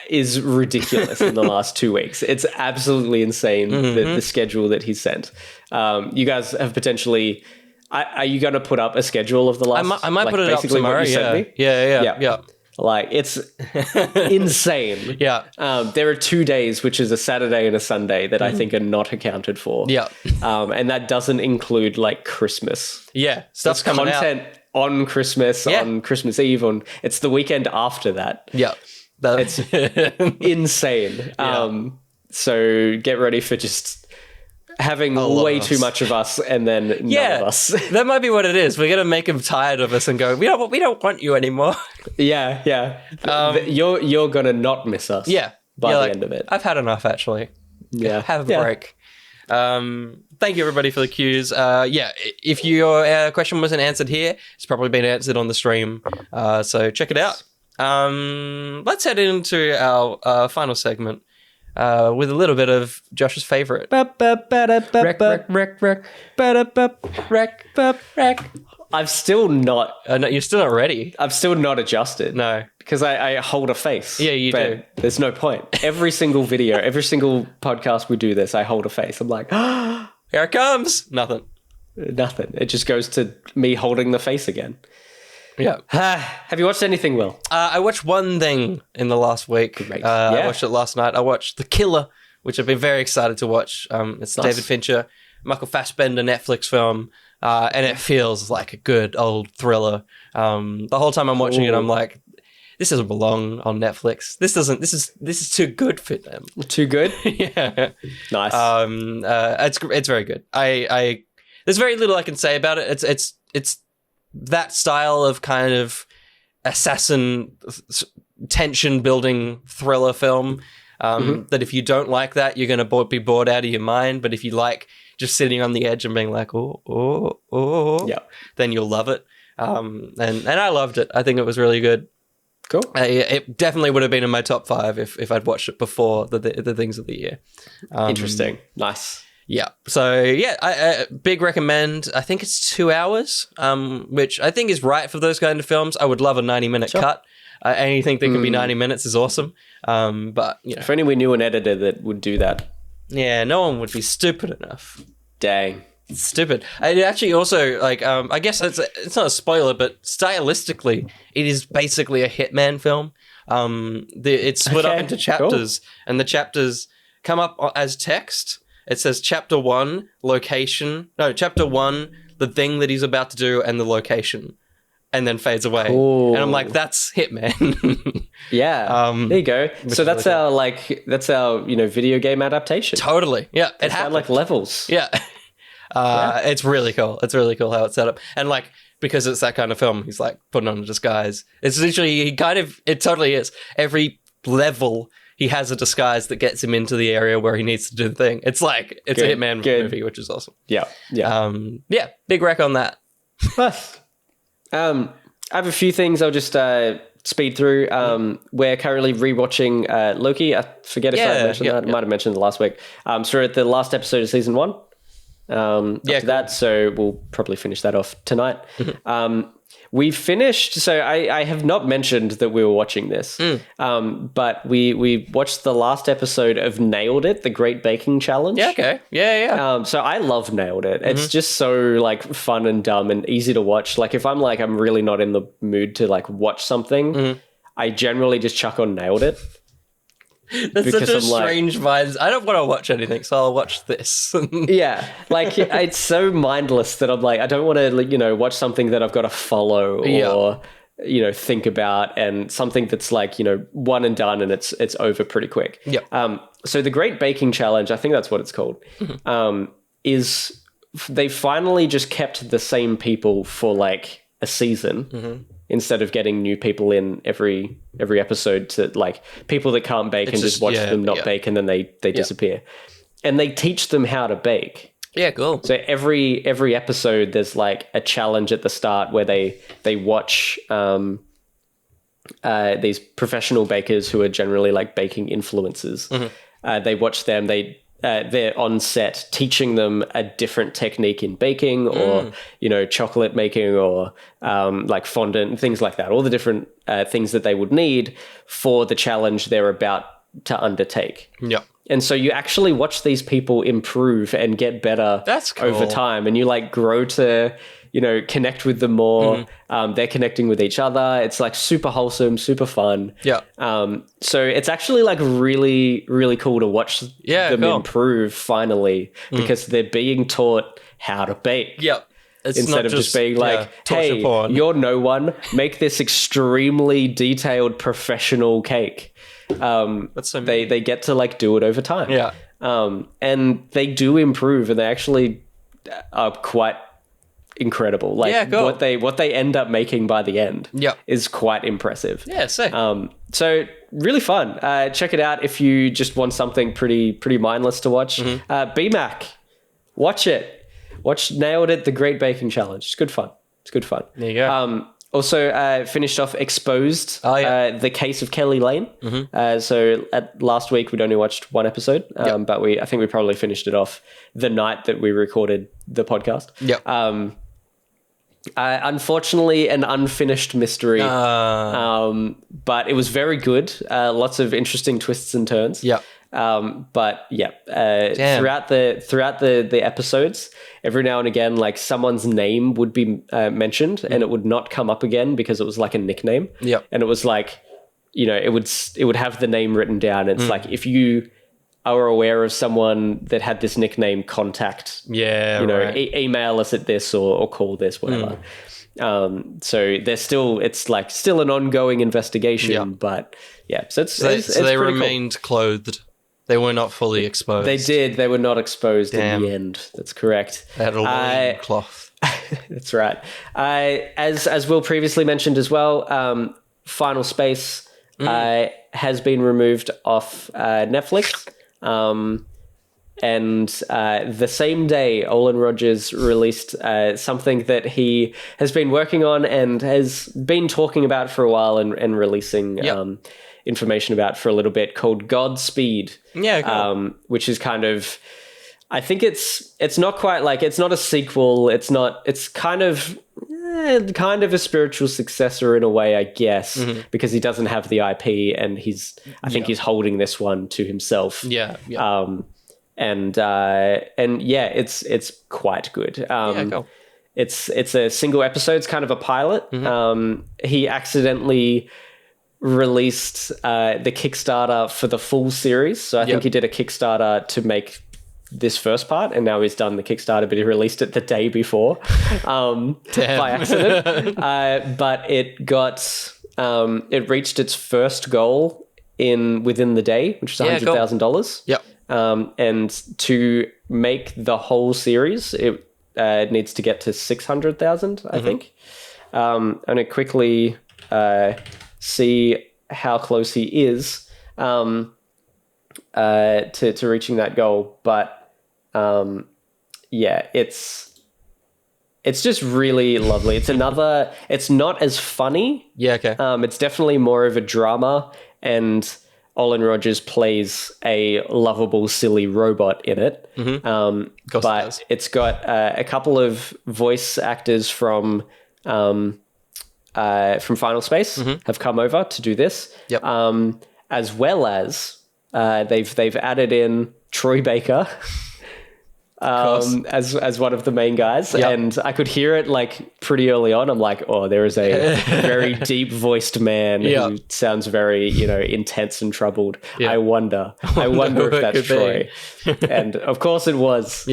Is ridiculous in the last 2 weeks. It's absolutely insane, the schedule that he sent. You guys have potentially... Are you going to put up a schedule of the last... I might put it up tomorrow, yeah. Like, it's insane. Yeah. There are 2 days, which is a Saturday and a Sunday, that I think are not accounted for. Yeah. And that doesn't include, like, Christmas. Yeah, stuff's coming content out. On Christmas, on Christmas Eve, it's the weekend after that. Yeah. It's insane. Yeah. So get ready for just having way too much of us and then none of us. That might be what it is. We're going to make them tired of us and go, we don't want you anymore. Yeah. You're going to not miss us by the end of it. I've had enough, actually. Yeah. Have a break. Thank you, everybody, for the cues. If your question wasn't answered here, it's probably been answered on the stream. So check it out. Let's head into our final segment with a little bit of Josh's favorite. Rec. I'm still not... No, you're still not ready. I'm still not adjusted. No. Because I hold a face. Yeah, you do. There's no point. Every single video, every single podcast we do this, I hold a face. I'm like, here it comes. Nothing. It just goes to me holding the face again. Yeah. Have you watched anything, Will? I watched one thing in the last week. I watched it last night. I watched The Killer, which I've been very excited to watch. It's David Fincher, Michael Fassbender Netflix film, and it feels like a good old thriller. The whole time I'm watching it, I'm like, this doesn't belong on Netflix. This is too good for them. Too good? Yeah. Nice. It's very good. I there's very little I can say about it. It's that style of kind of assassin tension building thriller film that if you don't like that, you're going to be bored out of your mind. But if you like just sitting on the edge and being like, then you'll love it. And I loved it. I think it was really good. Cool. It definitely would have been in my top 5 if I'd watched it before the things of the year. Interesting. Nice. Yeah. So, I big recommend. I think it's 2 hours, which I think is right for those kind of films. I would love a 90-minute cut. Anything that can be 90 minutes is awesome. But, if only we knew an editor that would do that. Yeah, no one would be stupid enough. Dang. It's stupid. It actually also, I guess it's not a spoiler, but stylistically, it is basically a Hitman film. It's split up into chapters, and the chapters come up as text. It says chapter 1, chapter 1, the thing that he's about to do and the location, and then fades away. Cool. And I'm like, that's Hitman. Yeah. There you go. So that's our video game adaptation. Totally. Yeah. It had like levels. Yeah. It's really cool. It's really cool how it's set up. And because it's that kind of film, he's like putting on a disguise. It's literally, it totally is. Every level, he has a disguise that gets him into the area where he needs to do the thing. It's a Hitman movie, which is awesome. Yeah. Yeah. Big wreck on that. Nice. I have a few things I'll just speed through. We're currently rewatching Loki. I forget if I mentioned that. I might have mentioned it last week. So we're at the last episode of season 1. After that, so we'll probably finish that off tonight. We finished, so I have not mentioned that we were watching this, but we watched the last episode of Nailed It, the Great Baking Challenge. Yeah, okay. Yeah. So I love Nailed It. It's just so fun and dumb and easy to watch. If I'm really not in the mood to watch something, I generally just chuck on Nailed It. That's such a strange vibe. I don't want to watch anything, so I'll watch this. Yeah, it's so mindless that I'm I don't want to, watch something that I've got to follow or think about, and something that's like, one and done, and it's over pretty quick. Yeah. So the Great Baking Challenge, I think that's what it's called, is they finally just kept the same people for like a season instead of getting new people in every episode to like people that can't bake and just watch them not bake, and then they disappear. And they teach them how to bake. Yeah, cool. So every episode, there's like a challenge at the start where they watch these professional bakers who are generally like baking influencers. They watch them. They're on set teaching them a different technique in baking, or chocolate making, or like fondant and things like that. All the different things that they would need for the challenge they're about to undertake. Yeah. And so you actually watch these people improve and get better over time, and you like grow to, connect with them more. They're connecting with each other. It's like super wholesome, super fun. Yeah. So it's actually like really, really cool to watch them improve finally, because they're being taught how to bake. Yeah. Instead of just being like, hey, you're no one, make this extremely detailed professional cake. That's so they get to like do it over time. Yeah. And they do improve, and they actually are quite incredible. Like what they end up making by the end is quite impressive. Yeah, sick. So really fun. Check it out if you just want something pretty mindless to watch. BMAC, watch it. Nailed It, The Great Baking Challenge. It's good fun. There you go. Also finished off Exposed, The Case of Kelly Lane. So last week we'd only watched one episode, but I think we probably finished it off the night that we recorded the podcast. Unfortunately, an unfinished mystery, but it was very good. Lots of interesting twists and turns. But throughout the episodes, every now and again, like someone's name would be mentioned, and it would not come up again because it was like a nickname. And it was like, it would have the name written down. It's like, if you are aware of someone that had this nickname, contact. Email us at this or call this, whatever. So it's still an ongoing investigation, but so they remained clothed. They were not fully exposed. They did. They were not exposed in the end. That's correct. They had a loin cloth. That's right. As Will previously mentioned as well, Final Space has been removed off Netflix. And the same day, Olin Rogers released something that he has been working on and has been talking about for a while and releasing information about for a little bit, called Godspeed. Which is kind of, I think it's not quite like, it's not a sequel. It's kind of a spiritual successor in a way, I guess, because he doesn't have the IP, and I think he's holding this one to himself. It's quite good. It's a single episode. It's kind of a pilot. He accidentally released the Kickstarter for the full series. So I think he did a Kickstarter to make this first part, and now he's done the Kickstarter, but he released it the day before by accident. But it reached its first goal within the day, which is $100,000. And to make the whole series, it needs to get to 600,000, I think. And it quickly see how close he is to reaching that goal. But it's just really lovely. It's not as funny. It's definitely more of a drama, and Olin Rogers plays a lovable, silly robot in it. But it's got a couple of voice actors from Final Space have come over to do this. As well as they've added in Troy Baker as one of the main guys. And I could hear it like pretty early on. I'm like, oh, there is a very deep voiced man who sounds very, intense and troubled. I wonder if that's Troy. And of course it was.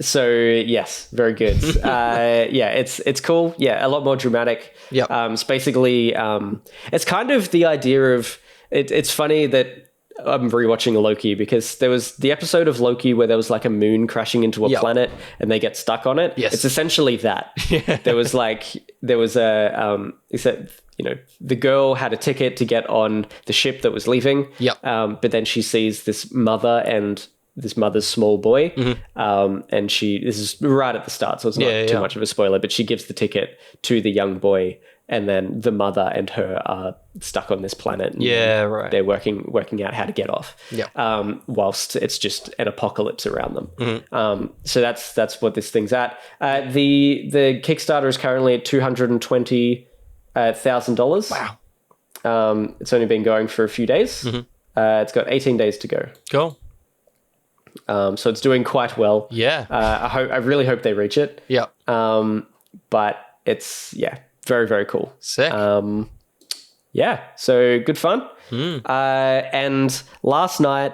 So yes, very good. It's cool. Yeah, a lot more dramatic. Yeah. It's basically it's kind of the idea of it's funny that I'm rewatching Loki because there was the episode of Loki where there was like a moon crashing into a planet and they get stuck on it. Yes. It's essentially that. There was the girl had a ticket to get on the ship that was leaving. But then she sees this mother and this mother's small boy. And this is right at the start, so it's not too much of a spoiler, but she gives the ticket to the young boy, and then the mother and her are stuck on this planet. And they're working out how to get off. Whilst it's just an apocalypse around them. So that's what this thing's at. The Kickstarter is currently at $220,000. Wow. It's only been going for a few days. It's got 18 days to go. Cool. So it's doing quite well. Yeah. I really hope they reach it. Yeah. But it's very, very cool. Sick. So good fun. And last night,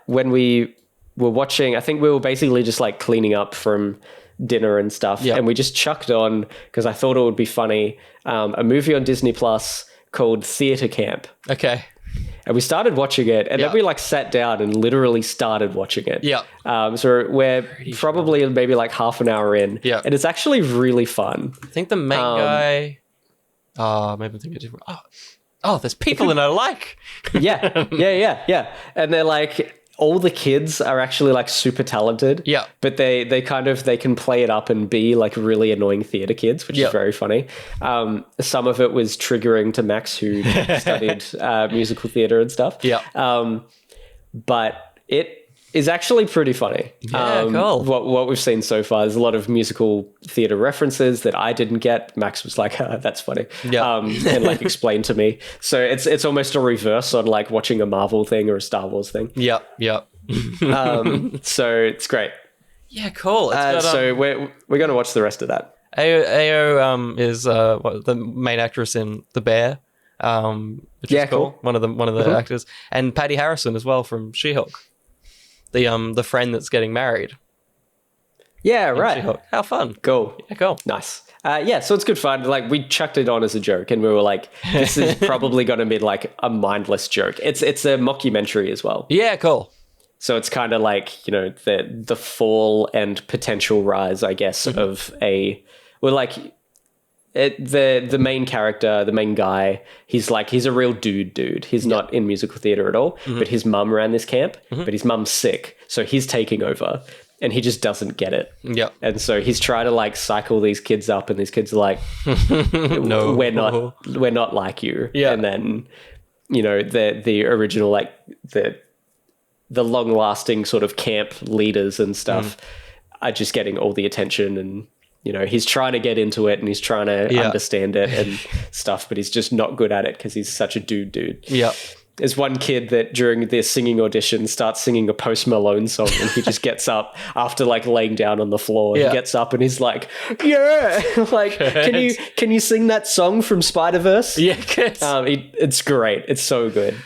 when we were watching, I think we were basically just like cleaning up from dinner and stuff, and we just chucked on, because I thought it would be funny, a movie on Disney Plus called Theatre Camp. Okay. And we started watching it, and then we like sat down and literally started watching it. So we're probably maybe like half an hour in. And it's actually really fun. I think the main guy... Oh, maybe I'm thinking different. Oh, there's people that I like. Yeah. And they're like... all the kids are actually like super talented. But they can play it up and be like really annoying theater kids, which is very funny. Some of it was triggering to Max, who studied musical theater and stuff. But it is actually pretty funny. Cool. What we've seen so far, there's a lot of musical theater references that I didn't get. Max was like, that's funny. And like explained to me. So it's almost a reverse on like watching a Marvel thing or a Star Wars thing. So it's great. Yeah, cool. So we're going to watch the rest of that. Ao is the main actress in The Bear, which is cool. One of the actors, and Patty Harrison as well from She-Hulk. The friend that's getting married. Yeah, right. She-Hulk. How fun. Cool. Yeah, cool. Nice. So it's good fun. Like, we chucked it on as a joke, and we were like, this is probably going to be like a mindless joke. It's a mockumentary as well. Yeah, cool. So it's kind of like, the fall and potential rise, I guess, of the main character, the main guy, he's a real dude. He's not in musical theater at all, but his mum ran this camp, but his mum's sick. So he's taking over and he just doesn't get it. And so he's trying to like cycle these kids up, and these kids are like, no, we're not like you. And then, the original, like the long lasting sort of camp leaders and stuff are just getting all the attention, and he's trying to get into it and he's trying to understand it and stuff, but he's just not good at it because he's such a dude. There's one kid that during their singing audition starts singing a Post Malone song, and he just gets up after like laying down on the floor. He gets up and he's like, like, can you sing that song from Spider-Verse? It's great. It's so good.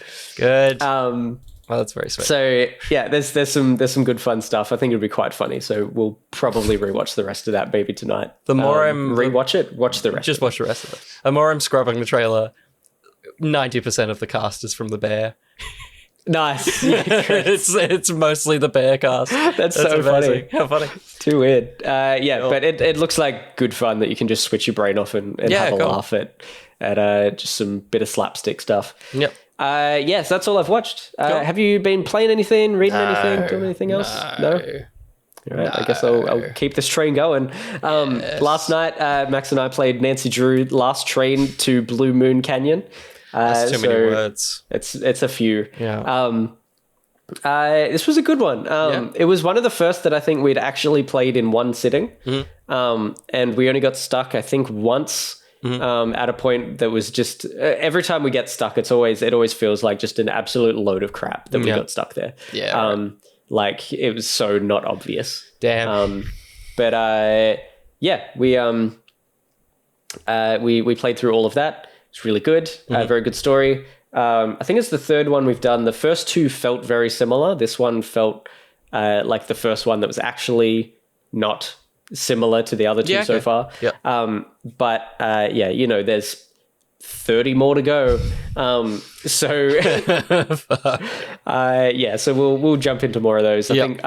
Well, that's very sweet. So there's some good fun stuff. I think it'll be quite funny. So we'll probably rewatch the rest of that maybe tonight. The more I'm rewatch it, watch the rest. Just watch the rest of it. The more I'm scrubbing the trailer, 90% of the cast is from The Bear. Nice. it's mostly The Bear cast. That's so amazing. funny. How funny. Too weird. But it looks like good fun that you can just switch your brain off and have a laugh at just some bit of slapstick stuff. Yes, that's all I've watched. Have you been playing anything, reading anything, doing anything else? No? All right, I guess I'll keep this train going. Last night, Max and I played Nancy Drew Last Train to Blue Moon Canyon. That's too many words. It's a few. This was a good one. It was one of the first that I think we'd actually played in one sitting. And we only got stuck, I think, once. At a point that was just every time we get stuck, it always feels like just an absolute load of crap that we got stuck there. Like it was so not obvious. Damn. But we played through all of that. It's really good. Very good story. I think it's the third one we've done. The first two felt very similar. This one felt like the first one that was actually not similar to the other two so far. Yeah. But there's 30 more to go. So we'll jump into more of those. I think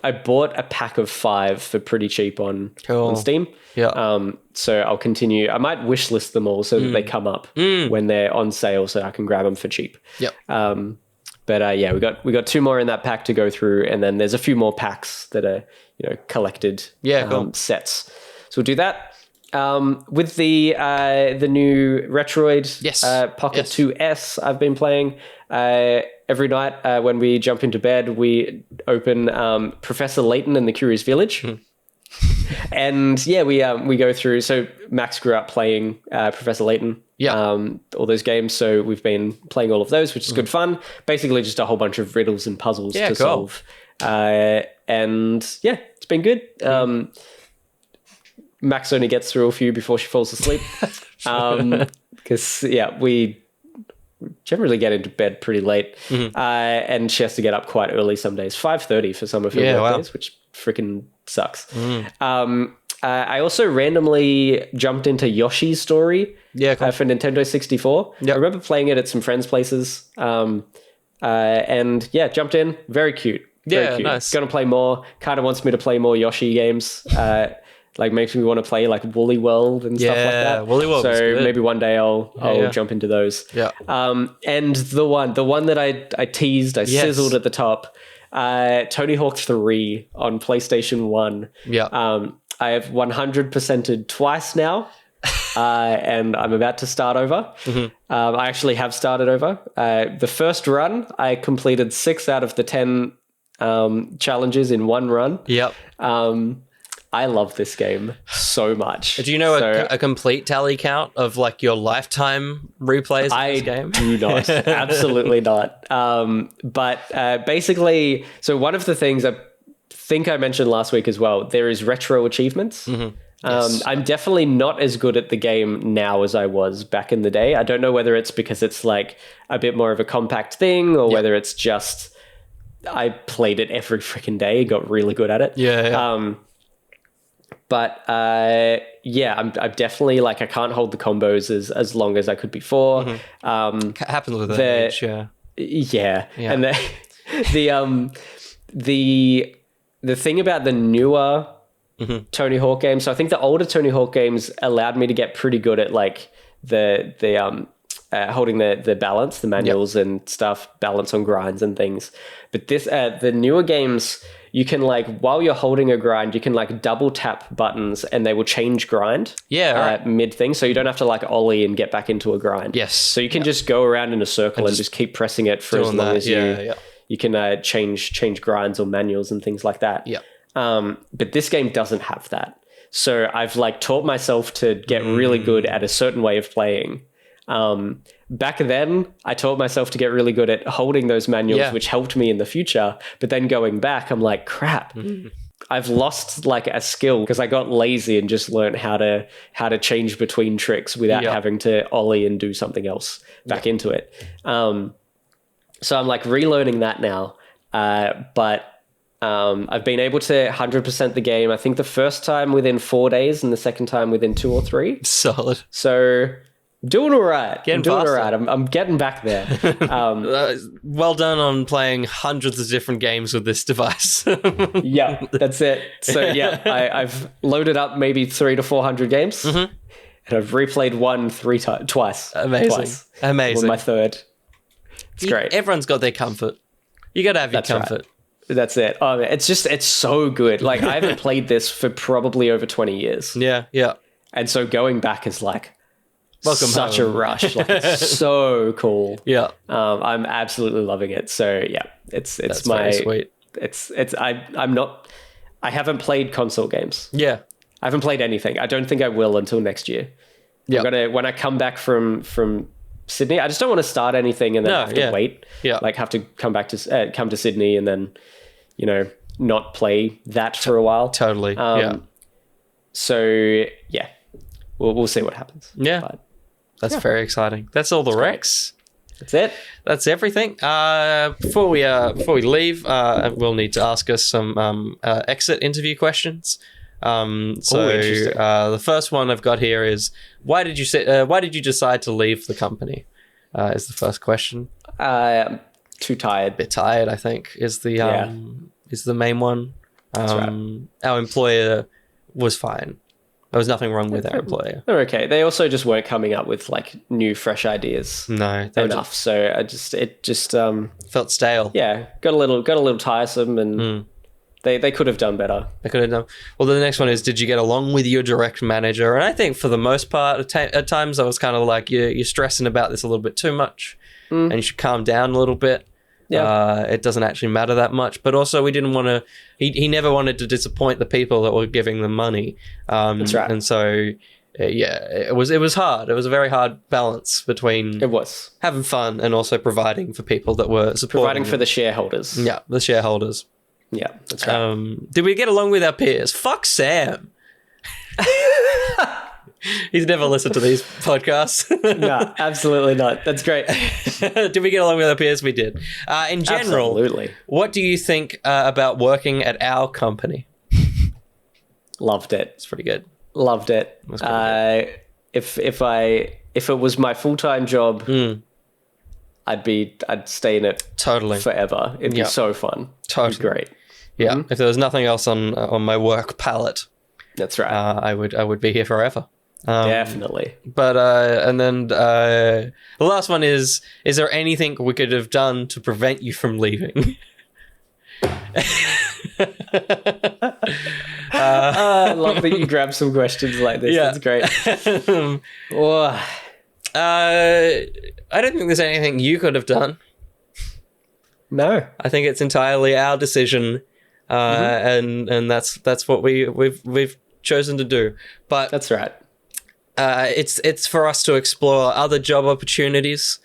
I bought a pack of 5 for pretty cheap on Steam. Yeah. So I'll continue. I might wishlist them all so that they come up when they're on sale, so I can grab them for cheap. Yep. But we got 2 more in that pack to go through, and then there's a few more packs that are collected sets. So we'll do that. With the new Retroid Pocket 2S I've been playing, every night when we jump into bed, we open Professor Layton and the Curious Village. And we go through. So Max grew up playing Professor Layton, all those games. So we've been playing all of those, which is good fun. Basically just a whole bunch of riddles and puzzles to solve. And it's been good. Max only gets through a few before she falls asleep. Because we generally get into bed pretty late. And she has to get up quite early some days, 5:30 for some of her work days, which freaking sucks. I also randomly jumped into Yoshi's Story for Nintendo 64. I remember playing it at some friends' places. Jumped in. Very cute. Very cute. Nice. Gonna play more. Kind of wants me to play more Yoshi games. Like makes me want to play like Woolly World and stuff like that. Woolly World. So maybe one day I'll jump into those. Yeah. And the one that I teased, I sizzled at the top. Tony Hawk 3 on PlayStation 1. Yeah. I have 100%ed twice now. And I'm about to start over. I actually have started over. The first run, I completed 6 out of the 10 challenges in one run. Yep. I love this game so much. Do you know a complete tally count of like your lifetime replays of this game? I do not. Absolutely not. But basically, so one of the things I think I mentioned last week as well, there is retro achievements. Yes. I'm definitely not as good at the game now as I was back in the day. I don't know whether it's because it's like a bit more of a compact thing or whether it's just I played it every freaking day and got really good at it. But I'm definitely like I can't hold the combos as long as I could before. Happens with age, yeah. And the thing about the newer Tony Hawk games, so I think the older Tony Hawk games allowed me to get pretty good at like the holding the balance, the manuals and stuff, balance on grinds and things. But this the newer games, you can like while you're holding a grind, you can like double tap buttons and they will change grind. Mid thing, so you don't have to like ollie and get back into a grind. Yes. So you can just go around in a circle and just keep pressing it for as long as you can change grinds or manuals and things like that. But this game doesn't have that. So I've like taught myself to get really good at a certain way of playing. Back then, I taught myself to get really good at holding those manuals, which helped me in the future. But then going back, I'm like, crap, I've lost like a skill because I got lazy and just learned how to change between tricks without having to ollie and do something else back into it. So I'm like relearning that now. But I've been able to 100% the game. I think the first time within 4 days and the second time within 2 or 3. Solid. So doing all right. I'm getting back there. Well done on playing hundreds of different games with this device. Yeah, that's it. So I've loaded up maybe 300 to 400 games, and I've replayed one twice. Amazing. With my third. It's great. Everyone's got their comfort. You got to have your comfort. Right. That's it. Oh, it's so good. Like I haven't played this for probably over 20 years. Yeah. And so going back is like such home. A rush. Like it's so cool. Yeah. I'm absolutely loving it. So yeah, it's That's my very sweet. I haven't played console games. Yeah. I haven't played anything. I don't think I will until next year. Yeah. When I come back from Sydney, I just don't want to start anything and then have to wait. Yeah. Like have to come to Sydney and then, not play that for a while. Totally. So yeah, we'll see what happens. Yeah. But, that's very exciting. That's all the Rex. That's it. That's everything. Before we leave, we'll need to ask us some exit interview questions. The first one I've got here is why did you decide to leave the company? Is the first question. Too tired. Bit tired, I think, is the main one. That's right. Our employer was fine. There was nothing wrong with our employer. They're okay. They also just weren't coming up with like new, fresh ideas. No, enough. So it just felt stale. Yeah, got a little tiresome, and they could have done better. They could have done. Well, the next one is, did you get along with your direct manager? And I think for the most part, at times I was kind of like, you're stressing about this a little bit too much, and you should calm down a little bit. Yeah, it doesn't actually matter that much. But also, we didn't want to. He never wanted to disappoint the people that were giving them money. That's right. And so, it was hard. It was a very hard balance between having fun and also providing for people that were supporting. Providing for the shareholders. Yeah, the shareholders. Yeah, that's right. Did we get along with our peers? Fuck Sam. He's never listened to these podcasts. No, absolutely not. That's great. Did we get along with our peers? We did. In general, absolutely. What do you think about working at our company? Loved it. It's pretty good. Loved it. If it was my full-time job, I'd stay in it totally forever. It'd be so fun. Totally. It'd be great. Yeah. If there was nothing else on my work palette, that's right. I would be here forever. Definitely. But and then the last one is there anything we could have done to prevent you from leaving? I love that you grab some questions like this. Yeah. That's great. I don't think there's anything you could have done. No. I think it's entirely our decision, and that's what we've chosen to do. But that's right. It's for us to explore other job opportunities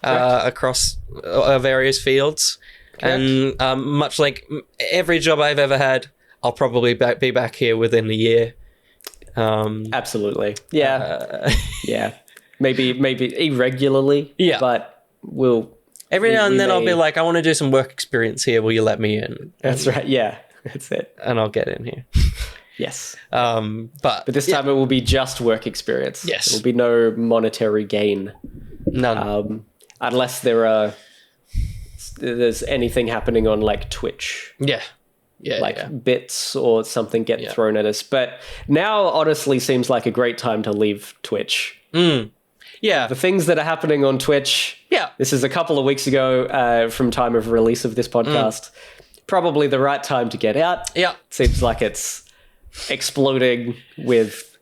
across various fields. Correct. And much like every job I've ever had, I'll probably be back here within a year. Absolutely. Yeah. Yeah. Maybe irregularly. Yeah. But every now and then I'll be like, I want to do some work experience here. Will you let me in? That's right. Yeah. That's it. And I'll get in here. Yes. But this time it will be just work experience. Yes. There will be no monetary gain. None. Unless there's anything happening on like Twitch. Yeah. Bits or something get thrown at us. But now honestly seems like a great time to leave Twitch. Yeah. The things that are happening on Twitch. Yeah. This is a couple of weeks ago from time of release of this podcast. Probably the right time to get out. Yeah. Seems like it's exploding with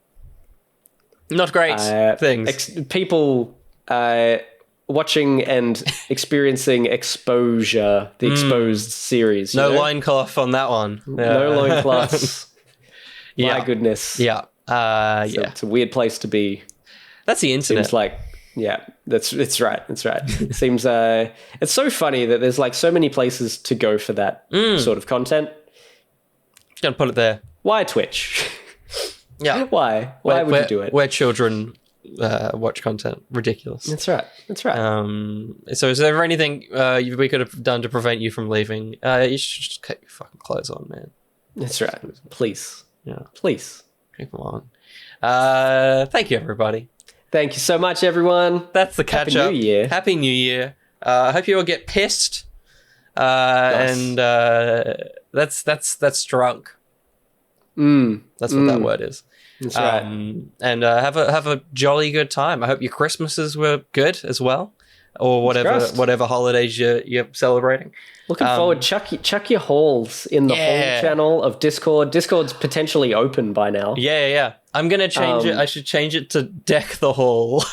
not great things. People watching and experiencing Exposure, the Exposed series. No loincloth on that one. No loincloths. My goodness. Yeah. It's a weird place to be. That's the internet. Seems like, it's right. That's right. It seems, it's so funny that there's like so many places to go for that sort of content. Gonna put it there. Why Twitch? Yeah. Why would you do it? Where children watch content. Ridiculous. That's right. So is there anything we could have done to prevent you from leaving? You should just keep your fucking clothes on, man. That's right. Please. Yeah. Please. Keep them on. Thank you, everybody. Thank you so much, everyone. That's the catch up. Happy New Year. Happy New Year. I hope you all get pissed. Nice. And that's drunk. That's what that word is. That's right. And have a jolly good time. I hope your Christmases were good as well, or whatever holidays you're celebrating. Looking forward. Chuck your hauls in the whole channel of Discord. Discord's potentially open by now. Yeah. I'm gonna change it. I should change it to Deck the Hall.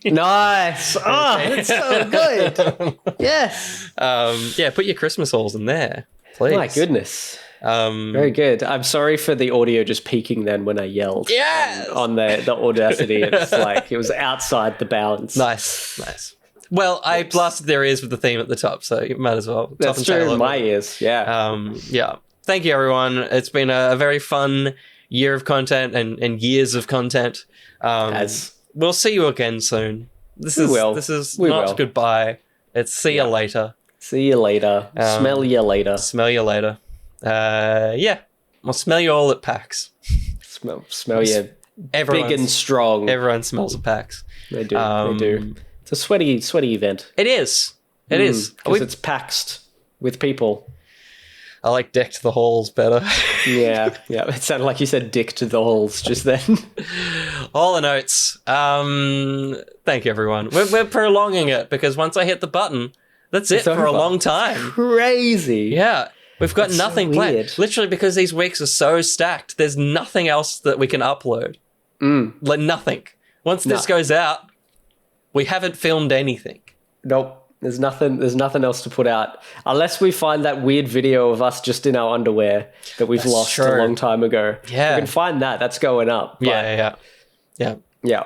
Nice. Oh, it's so good. Yes. Put your Christmas hauls in there, please. My goodness. Very good. I'm sorry for the audio just peaking then when I yelled. Yes! On the Audacity. It's like it was outside the bounds. Nice. Well, I blasted their ears with the theme at the top, so you might as well. That's true in my ears, yeah. Thank you, everyone. It's been a very fun year of content and years of content. We'll see you again soon. This is not goodbye. It's see you later. See you later. Smell you later. Smell you later. Yeah. I'll smell you all at PAX. Smell you big and strong. Everyone smells at PAX. They do. They do. It's a sweaty event. It is. It is. Because it's paxed with people. I like decked the halls better. Yeah. It sounded like you said dick to the halls just then. All the notes. Thank you, everyone. We're prolonging it because once I hit the button, that's it for a long time. Crazy. Yeah. We've got nothing so planned. Literally because these weeks are so stacked, there's nothing else that we can upload. Like nothing. Once this goes out, we haven't filmed anything. Nope. There's nothing else to put out. Unless we find that weird video of us just in our underwear that we've lost a long time ago. Yeah. We can find that. That's going up. Yeah.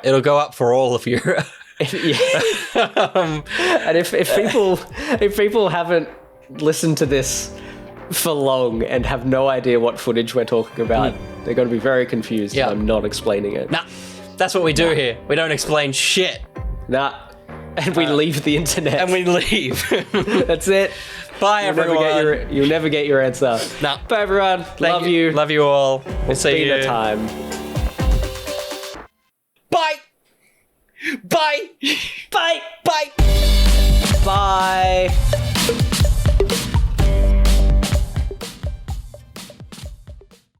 It'll go up for all of you. And if people haven't listened to this for long and have no idea what footage we're talking about, they're going to be very confused. Yeah. I'm not explaining it. Nah, that's what we do here. We don't explain shit. Nah. And we leave the internet. And we leave. That's it. Bye, everyone. You'll never get your answer. Nah. Bye, everyone. Love you. Love you all. We'll see you. It's been a time. Bye. Bye. Bye. Bye. Bye.